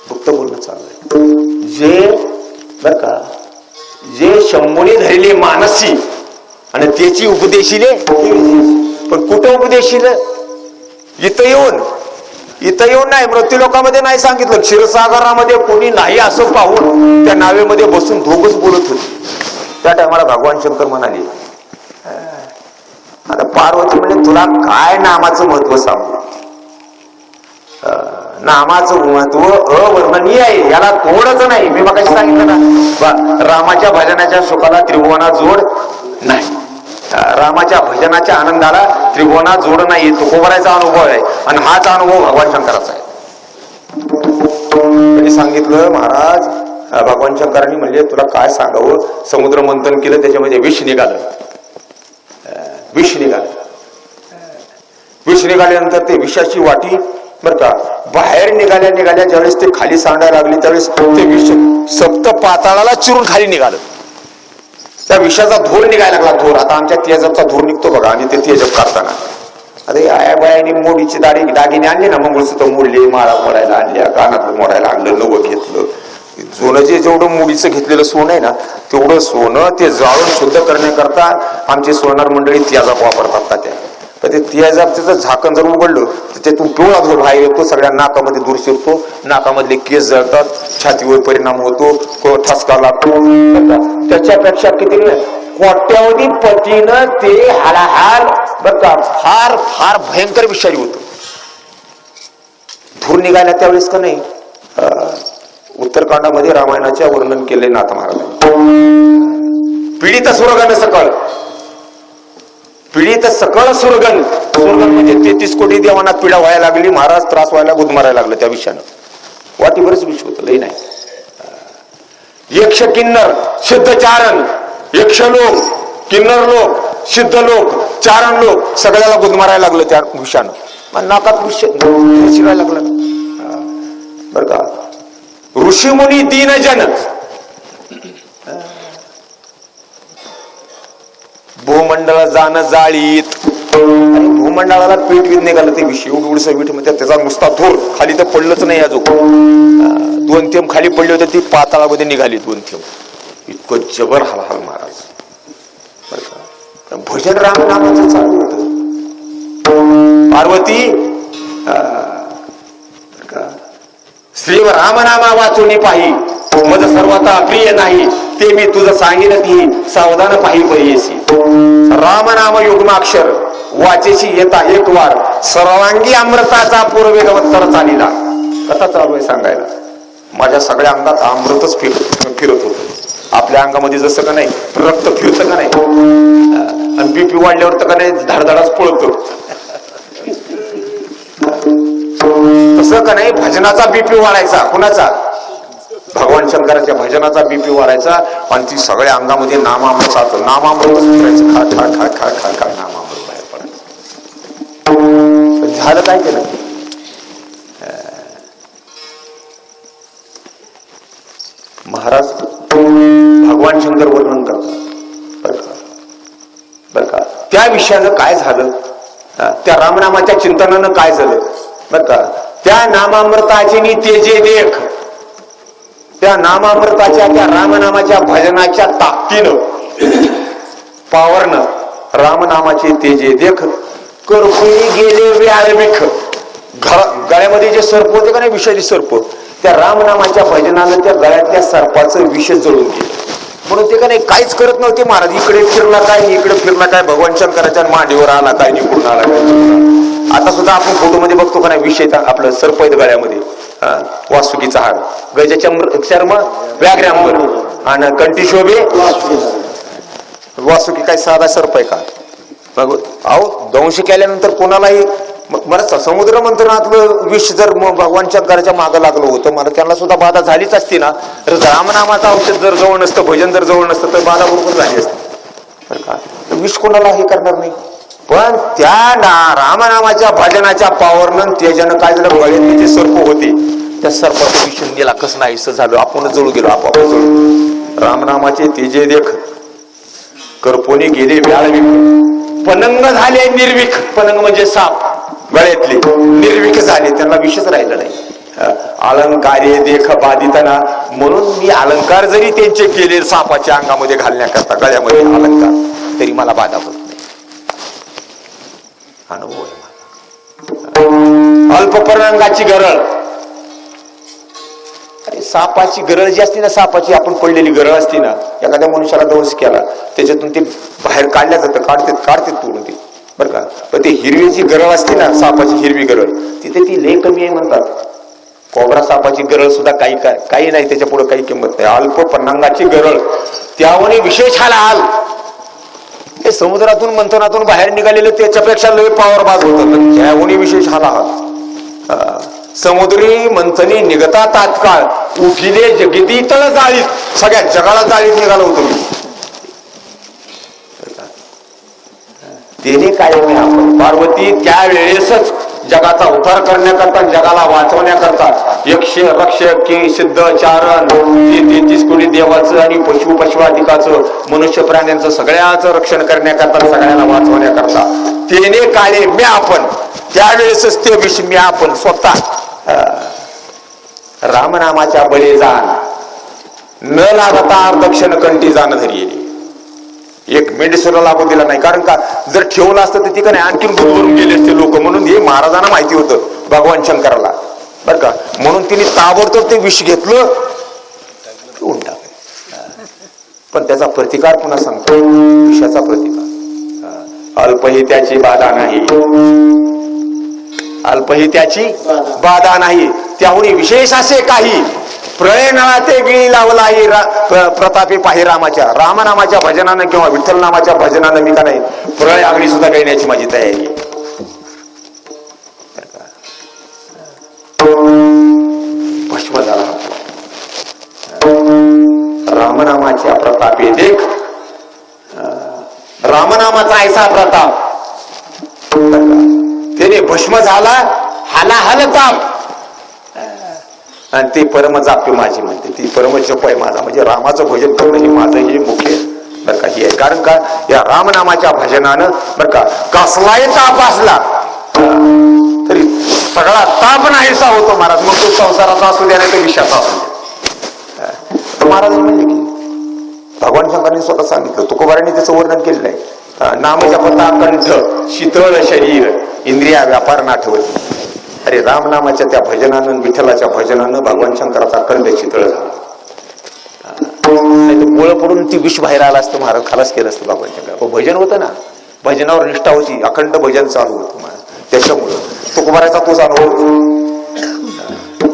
फक्त बोलणं चालू आहे. जे बर का, जे शंभुनी धरले मानसी आणि त्याची उपदेशिले, पण कुठं उपदेशिले, इथं येऊन नाही, मृत्यू लोकांमध्ये नाही सांगितलं. क्षीरसागरामध्ये कोणी नाही असं पाहून त्या नावेमध्ये बसून दोघच बोलत होते. त्या टायमाला भगवान शंकर म्हणाले, आता पार्वती म्हणजे तुला काय नामाचं महत्व सांगू. नामाचं महत्व अवर्णनीय आहे, याला तोडच नाही. मी मगाशी सांगितलं ना, रामाच्या भजनाच्या सुखाला त्रिभुवनात जोड नाही, रामाच्या भजनाच्या आनंदाला त्रिभुवनात जोड नाही. तुकोबराचा अनुभव आहे आणि हाच अनुभव भगवान शंकराचा आहे. त्यांनी सांगितलं, महाराज भगवान शंकरांनी म्हणजे तुला काय सांगावं, समुद्र मंथन केलं, त्याच्यामध्ये विष निघालं. विष निघाल्यानंतर ते विषाची वाटी बर का बाहेर निघाल्या ज्यावेळेस ते खाली सांडायला लागली, त्यावेळेस ते विष सप्त पाताळाला चिरून खाली निघालं. त्या विषाचा धूर निघायला लागला. धूर आता आमच्या तेजपचा धूर निघतो बघा, आणि ते तेजप काढताना अरे आया बायानी मोडीची दागिने आणले ना, मंगळसूत्र मोडले, माळा मोडायला आणल्या, कानातलं मोडायला आणलं, नवं घेतलं. सोनं जे जेवढं मुडीचं घेतलेलं सोनं आहे ना, तेवढं सोनं ते जाळून शुद्ध करण्याकरता आमची सोनार मंडळी तेजाब वापरतात. त्या तर ते तेजाबचं झाकण जर उघडलं तर त्यातून पिवळा धूर बाहेर येतो, सगळ्या नाकामध्ये धूर शिरतो, नाकामधले केस जळतात, छातीवर परिणाम होतो, ठसका लागतो. त्याच्यापेक्षा किती कोट्यावधी पतीनं ते हालाहाल बर का फार फार भयंकर विषारी होत. धूर निघाल्या त्यावेळेस का नाही, उत्तरकांडामध्ये रामायणाच्या वर्णन केले नाथ महाराजांनी. पीडित सुरगण सकळ, पीडित सकळ सुरगण. सुरगण म्हणजे 33 कोटी देवांना पीडा व्हायला लागली, महाराज त्रास व्हायला, गुदमारायला लागलं त्या विषयानं. वाटीवरच विष होतं, लई नाही. यक्ष किन्नर सिद्ध चारण, यक्ष लोक, किन्नर लोक, सिद्ध लोक, चारण लोक सगळ्याला गुदमारायला लागलं त्या विषयानं. नाकात विष शिरायला लागलं बर का. ऋषीमुनी दीनजन, भूमंडळ जाणं जाळीत, भूमंडळाला पीठ वीज निघालं ते विष, एवढं वीठ म्हणजे त्याचा नुसता धूर, खाली तर पडलंच नाही अजून. 2 थेंब खाली पडले होते, ती पाताळामध्ये निघाली 2 थेंब. इतकं जबर हाल महाराज बर का. भजन राम नामाचं चालू होत. पार्वती श्री रामनामा वाचून पाही, मज सर्वता प्रिय नाही, ते मी तुझं सांगेन ती सावधान पाही बरीयसी. रामनाम युग्माक्षर वाचेशी येता एक वार, सर्वांगी अमृताचा पूर्वेगवत्तर चालीला. कथा चालू आहे सांगायला, माझ्या सगळ्या अंगात अमृतच फिरत होत. आपल्या अंगामध्ये जसं का नाही रक्त फिरतं का नाही, आणि बीपी वाढल्यावर तर का नाही धडधडाच पळतो. तसं का नाही भजनाचा बीपी वाढायचा. कुणाचा? भगवान शंकराच्या भजनाचा बीपी वाढायचा आणि ती सगळ्या अंगामध्ये नामामृताचं नामामृतच फिरायचं. खा खा खा खा खा खा नामामृत बाहेर पडायचं. झालं काय केलं? महाराज भगवान शंकर वर्णन करतात बर का. त्या विषयाचं काय झालं, त्या रामनामाच्या चिंतनानं काय झालं बर का. त्या नामामृताची नी तेजे देख, त्या नामामृताच्या त्या रामनामाच्या भजनाच्या ताकदीनं पावरनं रामनामाचे तेजे देख करपुई गेले व्याळविख. गळ्यामध्ये जे सर्प होते का नाही, विषारी सर्प, त्या रामनामाच्या भजनानं त्या गळ्यातल्या सर्पाचं विष जळून गेलं. म्हणून ते का नाही काहीच करत नव्हते महाराज. इकडे फिरला काय, इकडे फिरला काय, भगवान शंकराच्या मांडीवर आला काय, निघून आला काय. आता सुद्धा आपण फोटोमध्ये बघतो का नाही, विषय आपलं सर्प आहेत गळ्यामध्ये, वासुकीचा हार, गजाच्या चर्म व्याघ्रांवर आणि कंठी शोभे वासुकी. काय साधा सर्प आहे का? अहो दंश केल्यानंतर कोणालाही बरंच समुद्र मंथनातलं विष जर भगवान शंकराच्या मागं लागलं होतं, मला त्यांना सुद्धा बाधा झालीच असती ना. तर रामनामाचं औषध जर जवळ नसतं, भजन जर जवळ नसतं, तर बाधा बरोबर झाली असती बरं का. विष कोणाला हे करणार नाही. पण त्या रामनामाच्या भजनाच्या पावरनं तेजानं काय झालं, गळ्यातले जे सर्प होते त्या सर्पाचं विष गेला, कसं नाहीसं झालं, आपणच जळू गेलो, आपोआप जळू. रामनामाचे तेजे देख करपोनी गेले व्याळविख, पनंग झाले निर्विख. पनंग म्हणजे साप, गळ्यातले निर्विख झाले, त्यांना विषच राहिलं नाही. अलंकारे देख बाधितना, म्हणून मी अलंकार जरी त्यांचे केले सापाच्या अंगामध्ये घालण्याकरता, गळ्यामध्ये अलंकार, तरी मला बाधा होत नाही. अनुभव आहे. अल्पपर्यंगाची गरळ, अरे सापाची गरळ जी असते ना, सापाची आपण पडलेली गरळ असते ना, एखाद्या मनुष्याला दंश केला त्याच्यातून ते बाहेर काढल्या जातं, काढते तोडून ते बरं का. पण ते हिरवी जी गरळ असते ना, सापाची हिरवी गरळ, तिथे ती लय कमी आहे म्हणतात. कोबरा सापाची गरळ सुद्धा काही नाही, त्याच्या पुढे काही किंमत नाही. अल्पपर्यंगाची गरळ त्यावनी विशेष हाल. हे समुद्रातून मंथनातून बाहेर निघालेलं त्याच्यापेक्षा लय पावर बाज होतं, त्यावनी विशेष हाल. समुद्री मंथनी निघता तात्काळ उठिले जगती तळ जाळीत, सगळ्या जगाला जाळीत निघालं होतं मी. तेने काय आपण पार्वती त्यावेळेसच जगाचा उद्धार करण्याकरता, जगाला वाचवण्याकरता 100 रक्ष की सिद्ध चारण 33 कोटी देवाचं आणि पशुआदिकाचं, मनुष्य प्राण्यांचं सगळ्याचं रक्षण करण्याकरता, सगळ्यांना वाचवण्याकरता तेने काळे मी आपण. त्यावेळेसच ते विष मी आपण स्वतः रामनामाच्या बळी जाण न लागता दक्षिण कंठी जाण धरी. एक मेंढेश्वरला लागू दिला नाही, कारण का जर ठेवलं असतं तर तिकडे आणखीन गुदवरून गेले असते लोक. म्हणून हे महाराजांना माहिती होतं भगवान शंकराला बरं का. म्हणून तिने ताबडतोब ते विष घेतलं, पिऊन टाकलं. पण त्याचा प्रतिकार पुन्हा सांगतो, विषाचा प्रतिकार. अल्पही त्याची बाधा नाही, अल्पही त्याची बाधा नाही, त्याहून विशेष असे काही प्रळय नळा ते गिळी लावलाही प्रतापी पाही रामाच्या. रामनामाच्या भजनानं किंवा विठ्ठल नामाच्या भजनानं मी का नाही प्रळय आगळी सुद्धा गळण्याची माझी तयारी आहे. भस्म झाला रामनामाच्या प्रतापे देख. रामनामाचा ऐसा प्रताप, त्याने भस्म झाला हाला हलताप. आणि ते परम जाप्य माझी म्हणते, ती परम जप आहे माझा. म्हणजे रामाचं भजन करणं हे माझं हे मुख्य बरं का हे आहे. कारण का या रामनामाच्या भजनानं बरं का कसलाही ताप असला तरी सगळा ताप नाहीसा होतो महाराज. मग तो संसाराचा असू द्या नाही तर विषयाचा असू द्या. महाराज म्हणले की भगवान शंकरांनी स्वतः सांगितलं, तुकोबारांनी त्याचं वर्णन केलेलं आहे. नामजपता कंठ शीतळ शरीर इंद्रिया व्यापार नाठवत. अरे रामनामाच्या त्या भजनानं, विठ्ठलाच्या भजनानं भगवान शंकराचा कंठ शीतळ झाला. नाही तर गोळ पडून ती विष बाहेर आला असतं महाराज, खलास केलं असतं भगवान शंकर. भजन होतं ना, भजनावर निष्ठा होती, अखंड भजन चालू होतं महाराज. त्याच्यामुळं तुकोबाराचा तोच अनुभव.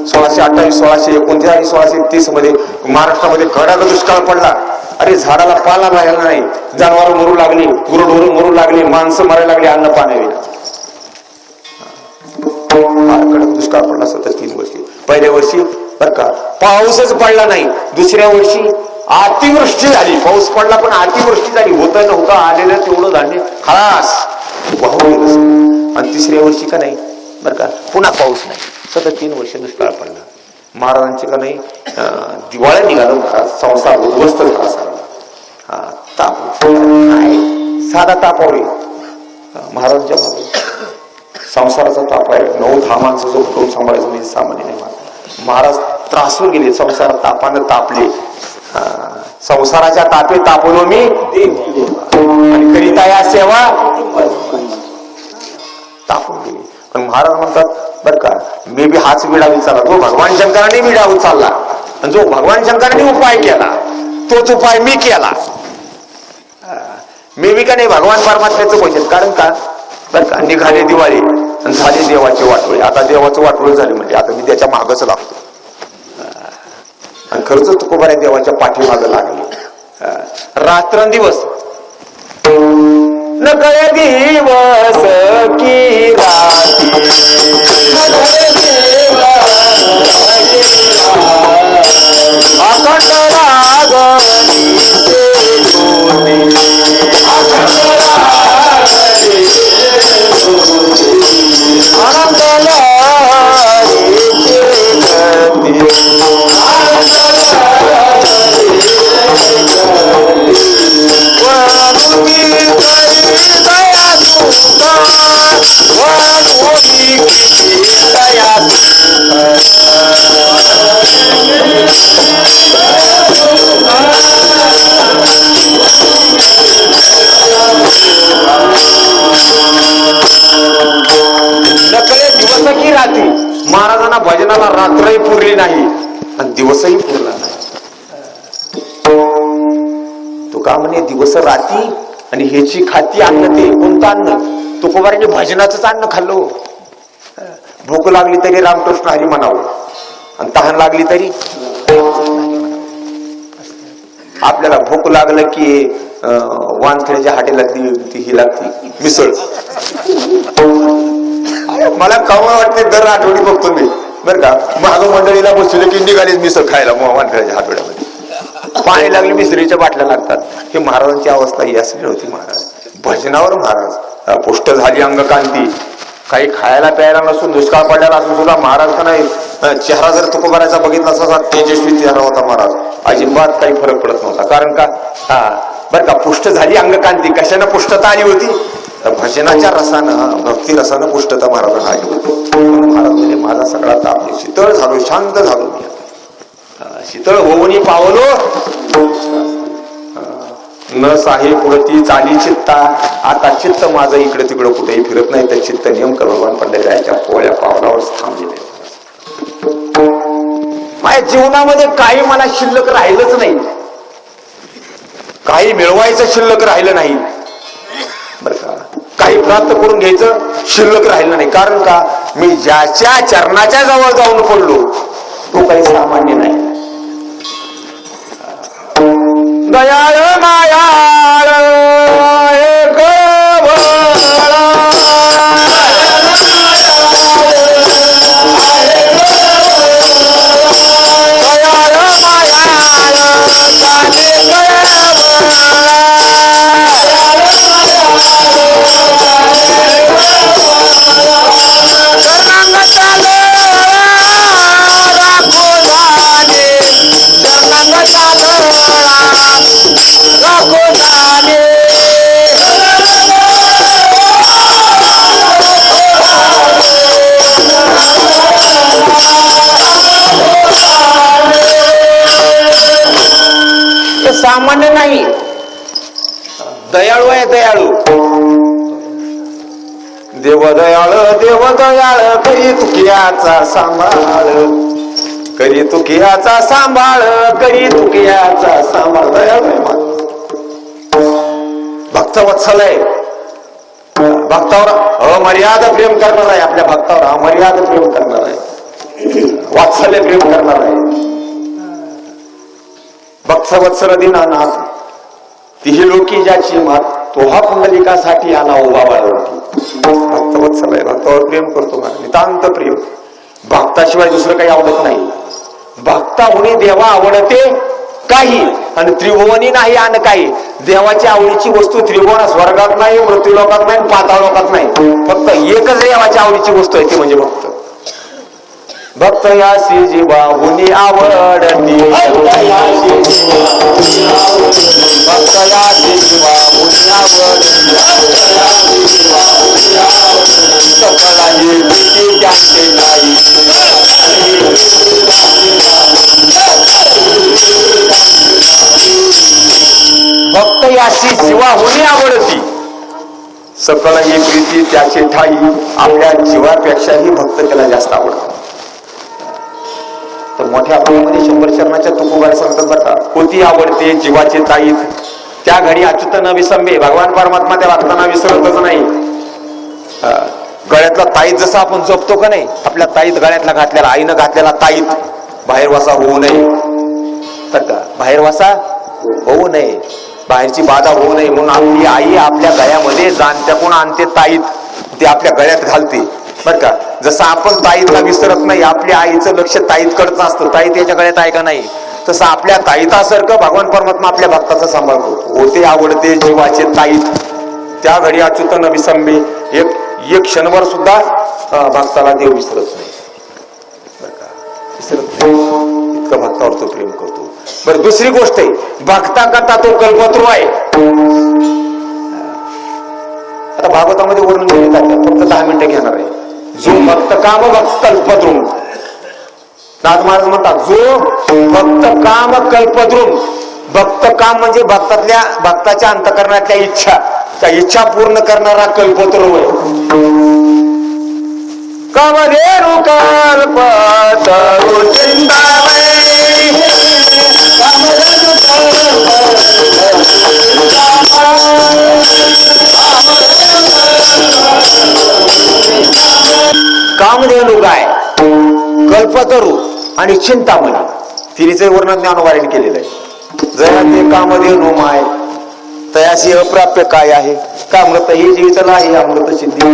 1628, 1629 आणि 1630 मध्ये महाराष्ट्रामध्ये कडक दुष्काळ पडला. अरे झाडाला पाला राहिला नाही, जनावर मरू लागली, गुरुढोर मरू लागली, माणसं मरायला लागली, अन्न पाण्याविना. कडक दुष्काळ पडला सतत 3 वर्षी. पहिल्या वर्षी बर का पाऊसच पडला नाही, दुसऱ्या वर्षी अतिवृष्टी झाली, पाऊस पडला पण अतिवृष्टी झाली, होतं नव्हतं आलेलं तेवढं धान्य खलास वाहून गेलं. आणि तिसऱ्या वर्षी का नाही बर का पुन्हा पाऊस नाही, सतत 3 वर्ष दुष्काळ पडला. महाराजांचे का नाही दिवाळ्या निघालं, संसार उद्ध्वस्त झाला सगळा. ताप नाही, साधा ताप आहे महाराजांच्या मागे, संसाराचा ताप आहे. 9-10 माणसं जो कुटुंब सांभाळायचं म्हणजे सामान्य नाही. महाराज त्रासून गेले, संसारात तापानं तापले. संसाराच्या तापे तापून मी आणि करिता या सेवा तापून गेली. पण महाराज म्हणतात बर का मी बी हाच विडा उचलला, जो भगवान शंकरांनी विडा उचलला आणि जो भगवान शंकरांनी उपाय केला तोच उपाय मी केला. मी बी का नाही भगवान परमात्म्याचं पैसे. कारण का बर का निघाले दिवाळी आणि झाले देवाचे वाटोळे. आता देवाचं वाटोळे झाले म्हणजे आता मी त्याच्या मागच लागतो. आणि खरंच तुकोबाऱ्या देवाच्या पाठीमागं लागले रात्रंदिवस. न कळे दिवस की राती, अखंड रागणीचे आनंद लहरीचे गती, नकळे दिवस की रात्री. महाराजांना भजनाला रात्रही पुरली नाही आणि दिवसही पुरला नाही. तो का म्हणे दिवस राती आणि ह्याची खाती अन्न ते कोणतं अन्न? तुकोबारांनी भजनाचंच अन्न खाल्लो. भूक लागली तरी रामकृष्ण हरी म्हणावं आणि तहान लागली तरी. आपल्याला भूक लागलं की वानखेड्याच्या हॉटेलातली ही लागती मिसळ. मला कवा वाटते दर आठवडी बघतो मी बरं का मागं मंडळीला बसले की निघालीच मिसळ खायला वानखेड्याच्या हॉटेलमध्ये. पाणी लागली मिसळीच्या बाटल्या लागतात. हे महाराजांची अवस्था ही असली नव्हती. महाराज भजनावर महाराज पुष्ट झाली अंगकांती. काही खायला प्यायला नसून दुष्काळ पडलेला असून सुद्धा महाराज का नाही चेहरा जर तुकोबाराचा बघितला असा तेजस्वी चेहरा होता महाराज. अजिबात काही फरक पडत नव्हता. कारण का बरं का पुष्ट झाली अंगकांती. कशानं पुष्टता आली होती? भजनाच्या रसानं भक्ती रसानं पुष्टता महाराजांना आली होती. महाराज म्हणजे माझा सगळा ताप शीतळ झालो, शांत झालो मी. शीतळ होऊनी पावलो न साहे पुढती चाली चित्ता. आता चित्त माझं इकडे तिकडं कुठेही फिरत नाही. तर चित्त नेमकं भगवान पंढरीच्या पोळ्या पावलावर थांबलेले. माझ्या जीवनामध्ये काही मला शिल्लक राहिलंच नाही. काही मिळवायचं शिल्लक राहिलं नाही बरं का. काही प्राप्त करून घ्यायचं शिल्लक राहिलं नाही. कारण का मी ज्याच्या चरणाच्या जवळ जाऊन पडलो तो काही सामान्य नाही. दयाळ मायाळ एक सामान्य नाही. दयाळू आहे दयाळू. देव दयाळ करी तुकियाचा सांभाळ, करी तुकियाचा सांभाळ, करी तुकियाचा सांभाळ. दयाळू आहे भक्तवत्सल आहे. भक्तावर अमर्याद प्रेम करणार आहे. आपल्या भक्तावर अमर्याद प्रेम करणार आहे. वात्सल्य प्रेम करणार आहे. भक्तवत्सल दीनानाथ तिही लोकी ज्याची मात तो हा पुंडलिकासाठी आला उभा बाळवटी. वत्सल आहे, भक्तावर प्रेम करतो मला, नितांत प्रेम. भक्ताशिवाय दुसरं काही आवडत नाही. भक्ताहुनी देवा आवडते काही, आणि त्रिभुवनी नाही आणि काही. देवाच्या आवडीची वस्तू त्रिभुवन स्वर्गात नाही, मृत्यूलोकात नाही, पाताळ लोकात नाही. फक्त एकच देवाच्या आवडीची वस्तू आहे, ती म्हणजे भक्त. भक्त यासी जीवाहुनी आवडती, भक्त यासी जीवाहुनी आवडती, सकळाची भीती त्यांचे नाही. भक्त यासी जीवाहुनी आवडती, सकळ ही प्रीती त्याचे ठाई. आपल्या जीवापेक्षाही भक्त त्याला जास्त आवडतो. तर मोठ्या आपल्यामध्ये 100 शरणाच्या तुकोबार सांगतात बरं का, कोती आवडते जीवाचे ताईत, त्या घडी अच्युत न विसंबे. भगवान परमात्मा त्या भक्तांना विसरतच नाही. गळ्यातला ताईत जसा आपण जपतो का नाही, आपल्या ताईत गळ्यातला घातलेला, आईनं घातलेला ताईत बाहेर वासा होऊ नये, तर का बाहेर वासा होऊ नये, बाहेरची बाधा होऊ नये म्हणून आपली आई आपल्या गळ्यामध्ये जाणत्याकडून आणते ताईत, ती आपल्या गळ्यात घालते बर का. जसं आपण ताईतला विसरत नाही, आपल्या आईचं लक्ष ताईतकडचं असतं, ताईत याच्या गळ्यात आहे का नाही, तसं आपल्या ताईतासारखं भगवान परमात्मा आपल्या भक्ताचा सांभाळ करतो. होते आवडते जीवाचे ताईत, त्या घडी अच्युत न विसंबे. एक क्षणभर सुद्धा भक्ताला देव विसरत नाही बर का, विसरत नाही. इतकं भक्तावर तो प्रेम करतो. बरं, दुसरी गोष्ट आहे, भक्ता करता तो कल्पतरू आहे. आता भागवतामध्ये वर्णन केले जाते, फक्त 10 मिनिटं घेणार आहे. जो भक्त काम भक्त कल्पद्रुम, नाथ महाराज म्हणतात, जो भक्त काम कल्पद्रुम. भक्त काम म्हणजे भक्ताच्या अंतःकरणातल्या इच्छा, त्या इच्छा पूर्ण करणारा कल्पतरू आहे. कामधेनु कल्पतरू चिंतामणी, कामधेनु गाय, कल्पतरू आणि चिंतामणी, तिन्हीचे वर्णन ज्ञानोबाईने केलेलं आहे. जया ते कामधेनु माय, तयाशी अप्राप्य काय आहे, कामृत हे जीवितला आहे अमृत सिद्धी.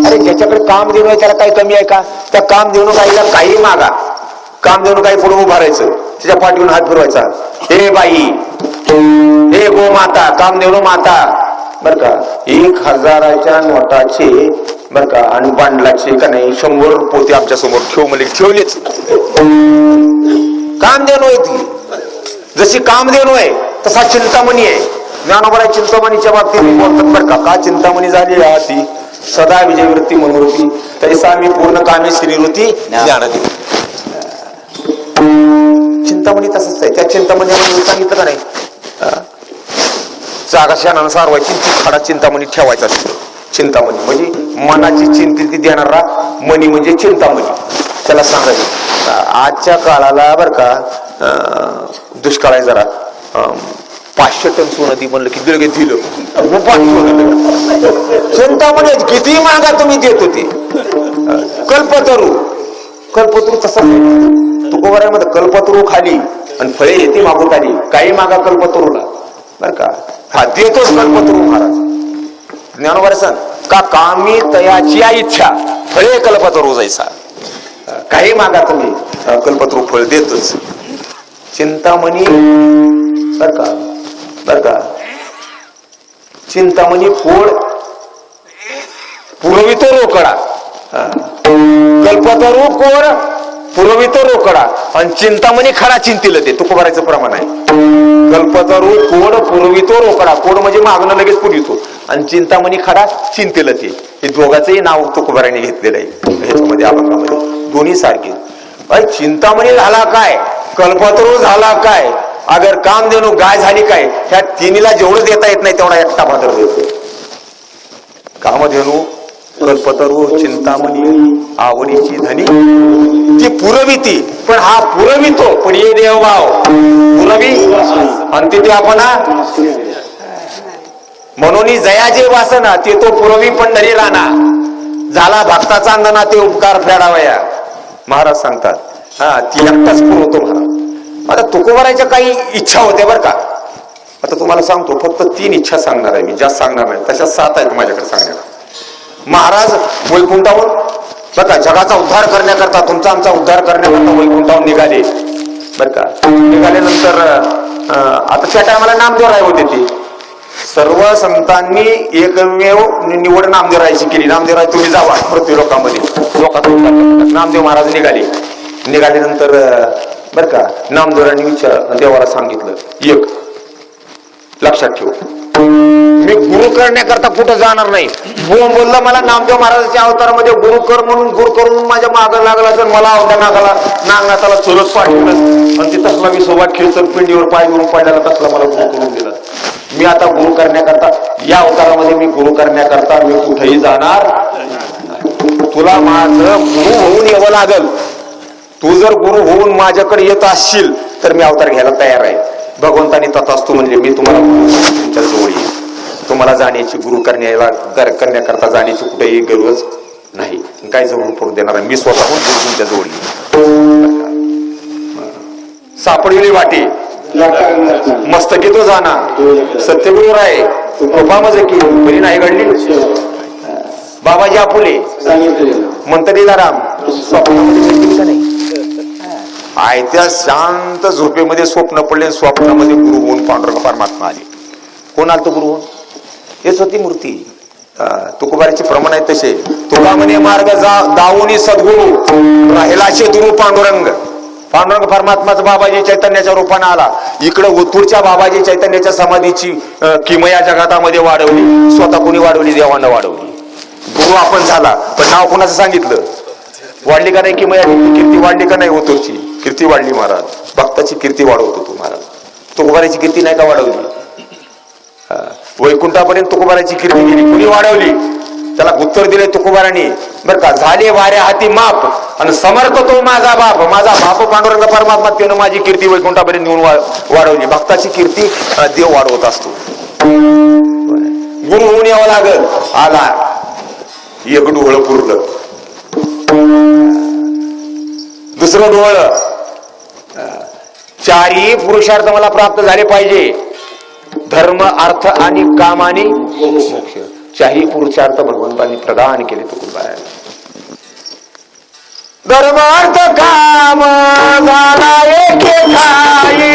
अरे ज्याच्याकडे कामधेनु आहे त्याला काही कमी आहे का? त्या कामधेनु गाईला काही मागा, कामधेनु गाई पुढे उभा राहायचं, त्याच्या पाठीवरून हात फिरवायचा, हे बाई, हे गो माता, कामधेनु माता बर का. 1000च्या नोटाचे बर का आणि बांडलाचे का नाही 100 पोते आमच्या समोर ठेव म्हणजे ठेवलेच. कामधेनु आहे ती. जशी कामधेनु आहे तसा चिंतामणी आहे. ज्ञानोबा चिंतामणीच्या बाबतीत बोलतात बरं का, चिंतामणी झाली ती सदा विजयवृत्ती मनोवृत्ती, तैसा मी पूर्ण कामी श्रीवृत्ती ज्ञानदेव. चिंतामणी तसंच आहे. त्या चिंतामणी सांगितलं का नाही, जागा शानानं सारवायची, खडा चिंतामणी ठेवायचा असतो. चिंतामणी म्हणजे मनाची चिंती ती देणारा मनी म्हणजे चिंतामणी. त्याला सांगायचं आजच्या काळाला बर का दुष्काळ आहे जरा, 500 टन सोनं ती म्हणलं की लगेच दिलं. चिंतामणी किती मागा तुम्ही देत होते. कल्पतरू तसं तुकोबारामध्ये कल्पतरू खाली आणि फळे येते मागून आली, काही मागा कल्पतरूला बर का. हा देतोच कल्पतरू महाराज. ज्ञानोबा सांग का कामी तयाची इच्छा, फळे कल्पतरू जायचा, काही मागा तुम्ही कल्पतरू फळ देतच. चिंतामणी बर का चिंतामणी फोड पुरवितो रोकडा, कल्पतरू कोड पुरवितो रोकडा आणि चिंतामणी खरा चिंतील ते तुकोबाराचं प्रमाण आहे. कल्पतरू कोड पुरवितो रोकडा, कोड म्हणजे मागणं लगेच पुरवितो आणि चिंतामणी खरा चिंतील ते. हे दोघांचंही नाव तुकोबाराने घेतलेलं आहे ह्याच्यामध्ये अभंगामध्ये, दोन्ही सारखे. चिंतामणी झाला काय, कल्पतरू झाला काय, अगर कामधेनु गाय झाली काय, ह्या तिन्हीला जेवढं देता येत नाही तेवढा एकटा मात्र देतो. कामधेनु कल्पतरू चिंतामणी आवडीची धनी, ती पुरविती पण हा पुरवितो पण ये देवभाव पुरवी आणि तिथे आपण म्हणून जयाचे वासना ते तो पुरवी पंढरी राणा, झाला भक्ताचा अंदना ते उपकार फेडावया महाराज सांगतात. हा ती एकटाच पुरवतो महाराज. आता तुकोबाराच्या काही इच्छा होत्या बरं का. आता तुम्हाला सांगतो फक्त 3 इच्छा सांगणार आहे मी, जास्त सांगणार नाही, तशा 7 आहेत माझ्याकडे सांगण्याला. महाराज वैकुंठावर बरं का जगाचा उद्धार करण्याकरता, तुमचा आमचा उद्धार करण्याकरता वैकुंठावर निघाले. बर का निघाल्यानंतर आता त्या टायमाला नामदेवराय होते. ते सर्व संतांनी एकमेव निवड नामदेवरायची केली. नामदेवराय तुम्ही जावा पृथ्वी लोकांमध्ये लोकांचा उद्धार करतात. नामदेव महाराज निघाल्यानंतर बर का नामदेवरांनी देवाला सांगितलं, एक लक्षात ठेव, मी गुरु करण्याकरता कुठं जाणार नाही. बोलला मला नामदेव महाराजांच्या अवतारामध्ये गुरु कर म्हणून गुरु करून माझ्या मागं लागला तर मला आवडा नागनाथाला चुलत पाठवलं आणि ते तसला मी सोबत खेळचर पिंडीवर पाय घेऊन पडल्याला तसला मला गुरु करून दिला. मी आता गुरु करण्याकरता या अवतारामध्ये मी गुरु करण्याकरता मी कुठेही जाणार. तुला माझं गुरु होऊन यावं लागल. तू जर गुरु होऊन माझ्याकडे येत असशील तर मी अवतार घ्यायला तयार आहे. भगवंतानी तथास्तु म्हणले, मी तुम्हाला तुमच्या जवळ येईल. तुम्हाला जाण्याची गुरु करण्याकरता जाण्याची कुठेही गरज नाही. काय जवळ पडू देणार आहे. मी स्वतःहून गुरु तुमच्या जवळ येईल. सापडलेली वाटे मस्तकी तो जाना सत्यगुरु राय कृपा मज की बरी नाही घडली. बाबाजी आपुले मंतरीला राम स्वप्नामध्ये का नाही. आयत्या शांत झोपेमध्ये स्वप्न पडले. स्वप्नामध्ये गुरु होऊन पांडुरंग परमात्मा आले. कोण आलं तो गुरु होऊन? हेच होती मूर्ती. तुकोबाराचे प्रमाण आहे तसे. तुका म्हणे मार्ग दावूनी सद्गुरु राहिलाशे दुरु पांडुरंग. पांडुरंग परमात्माचा बाबाजी चैतन्याच्या रूपाने आला. इकडे उत्तूरच्या बाबाजी चैतन्याच्या समाधीची किमया जगातामध्ये वाढवली. स्वतः कोणी वाढवली? देवानं वाढवली. गुरु आपण झाला, पण नाव कोणाचं सांगितलं? वाढली का नाही किमया? कीर्ती वाढली का नाही? ओतूरची कीर्ती वाढली. महाराज भक्ताची कीर्ती वाढवतो तू. महाराज तुकोबाराची कीर्ती नाही का वाढवली? वैकुंठापर्यंत तुकोबाराची कीर्ती गेली. कुणी वाढवली? त्याला उत्तर दिले तुकोबारांनी. बर का झाले वाऱ्या हाती माप आणि समर्थ तो माझा बाप. माझा बाप पांडुरंग परमात्मा त्यानं माझी कीर्ती वैकुंठापर्यंत नेऊन वाढवली. भक्ताची कीर्ती देव वाढवत असतो. गुरु होऊन यावं लागल. आला एक डोळं पुरलं. दुसरं डोळं. चारही पुरुषार्थ मला प्राप्त झाले पाहिजे. धर्म अर्थ आणि काम आणि मोक्ष. चारही पुरुषार्थ भगवंतांनी प्रदान केले तुकोबारांनी. धर्म अर्थ काम झाला एके ठाई.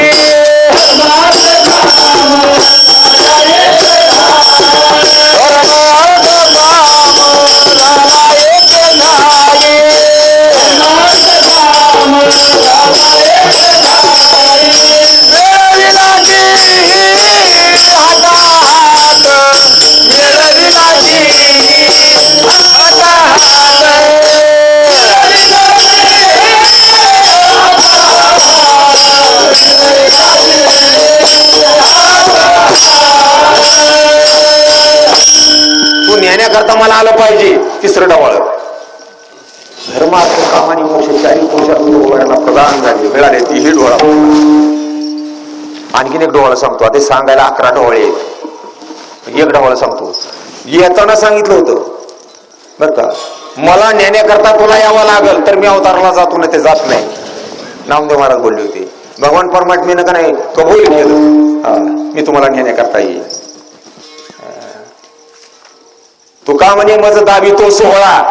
नेण्याकरता मला आलं पाहिजे. तिसरं डवाळ. धर्मार्थ काम आणि मोक्ष चारही पुरुषार्थ प्रदान झाले मिळाले. तीही डोळा. आणखीन एक डोळा सांगतो. ते सांगायला 11 डोळे आहेत. एक डोळा सांगतो. येताना सांगितलं होतं बर का, मला नेण्याकरता तुला यावं लागल तर मी अवताराला जातो ना. ते जात नाही. नामदेव महाराज बोलले होते. भगवान परमात्मेनं का नाही कबूल केलं. मी तुम्हाला नेण्याकरता येईल. तुका म्हणे मज दाबी तो सोहळा.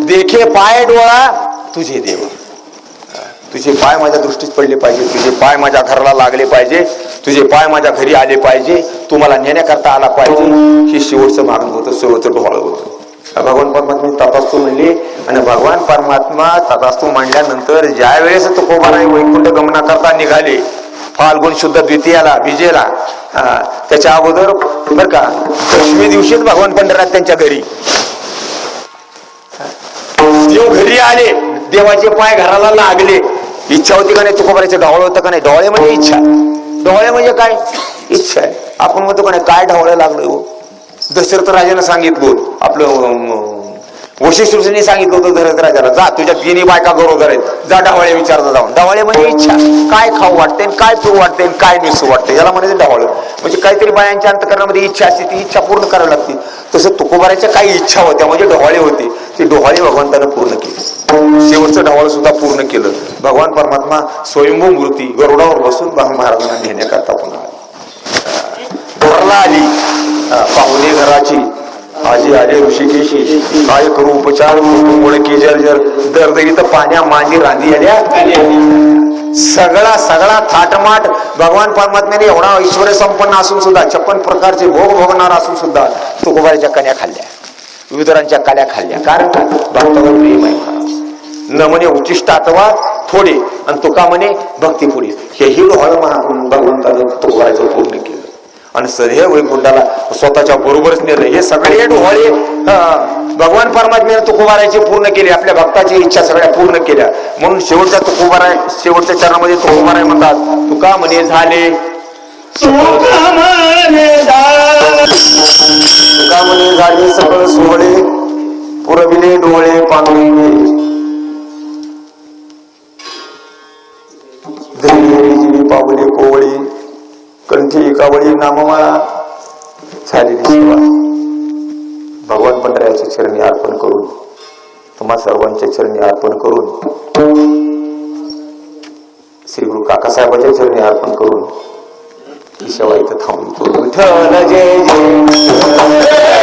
देखे पाय डोळा तुझे देव. तुझे पाय माझ्या दृष्टीत पडले पाहिजे. तुझे पाय माझ्या घराला लागले पाहिजे. तुझे पाय माझ्या घरी आले पाहिजे. तू मला नेण्याकरता आला पाहिजे. हे शेवटचं मागणं होतं. शेवटचं डोळं होतं. भगवान परमात्मा तथास्तु म्हणले. आणि भगवान परमात्मा तथास्तु म्हणल्यानंतर ज्या वेळेस तुकोबाराय वैकुंठ गमनाकरता निघाले, फाल्गुन शुद्ध द्वितीयाला विजेला, त्याच्या अगोदर बर का 10व्या दिवशीच भगवान पंढरनाथ त्यांच्या घरी. देव घरी आले. देवाचे पाय घराला लागले. इच्छा होती का नाही? तुकोबारायचे ढवळे होतं का नाही? ढवळे म्हणजे इच्छा. ढवळे म्हणजे काय? इच्छा आहे. आपण म्हणतो का नाही काय ढवळे लागले हो? दशरथ राजाने सांगितलं. आपलं वशिष्ठ ऋषींनी सांगितलं होतं दशरथ राजाला, जा तुझ्या 3 बायका गरोदर आहेत, जा ढवळे विचारता जाऊन. ढवळे म्हणजे इच्छा. काय खाऊ वाटते, काय पिऊ वाटते, काय निसू वाटते, याला म्हणायचं ढवळे. म्हणजे काहीतरी बायांच्या अंतकरणामध्ये इच्छा असते. ती इच्छा पूर्ण करावी लागते. तसं तुकोबाराच्या काही इच्छा होत्या म्हणजे डोहाळे होते. ते डोहाळे भगवंतानं पूर्ण केले. शेवटचं ढवळ सुद्धा पूर्ण केलं. भगवान परमात्मा स्वयंभू मूर्ती गरुडावर बसून महाराजांना घेण्याकरता पुन्हा घरला आली. पाहुणे घराची आजी आले ऋषिकेशी काय करू उपचार मुळकी जर्जर दर्द इथं पाण्या मांडी रांधी आल्या सगळा थाटमाट भगवान परमात्म्याने एवढा ऐश्वर्य संपन्न असून सुद्धा 56 प्रकारचे भोग भोगणार असून सुद्धा तुकोबाराच्या कन्या खाल्ल्या विदुरांच्या काल्या खाल्ल्या कारण का भक्तावर प्रेम आहे महाराज न म्हणे उच्चिष्ट अथवा थोडे आणि तुका म्हणे भक्ती पुढे हेही डोहाळ भगवंतानं तुकोबाराचं पूर्ण केलं आणि सदैव वैकुंठाला स्वतःच्या बरोबरच नेलं हे सगळे डोहाळे भगवान परमात्म्याने तुकोबाराचे पूर्ण केले आपल्या भक्ताची इच्छा सगळ्या पूर्ण केल्या म्हणून शेवटच्या चरणामध्ये तुकोबाराय म्हणतात तुका म्हणे झाले तुका म्हणे झाले सकळ सोहळे पुरविले डोळे पांगविले जीवी पावले कोवळी कंठी एकावळी नाममाळा झालेली सेवा भगवान पंढऱ्याच्या चरणी अर्पण करून तुम्हा सर्वांच्या चरणी अर्पण करून श्री गुरु काकासाहेबांच्या चरणी अर्पण करून ही सेवा इथं थांबली विठ्ठल जय जय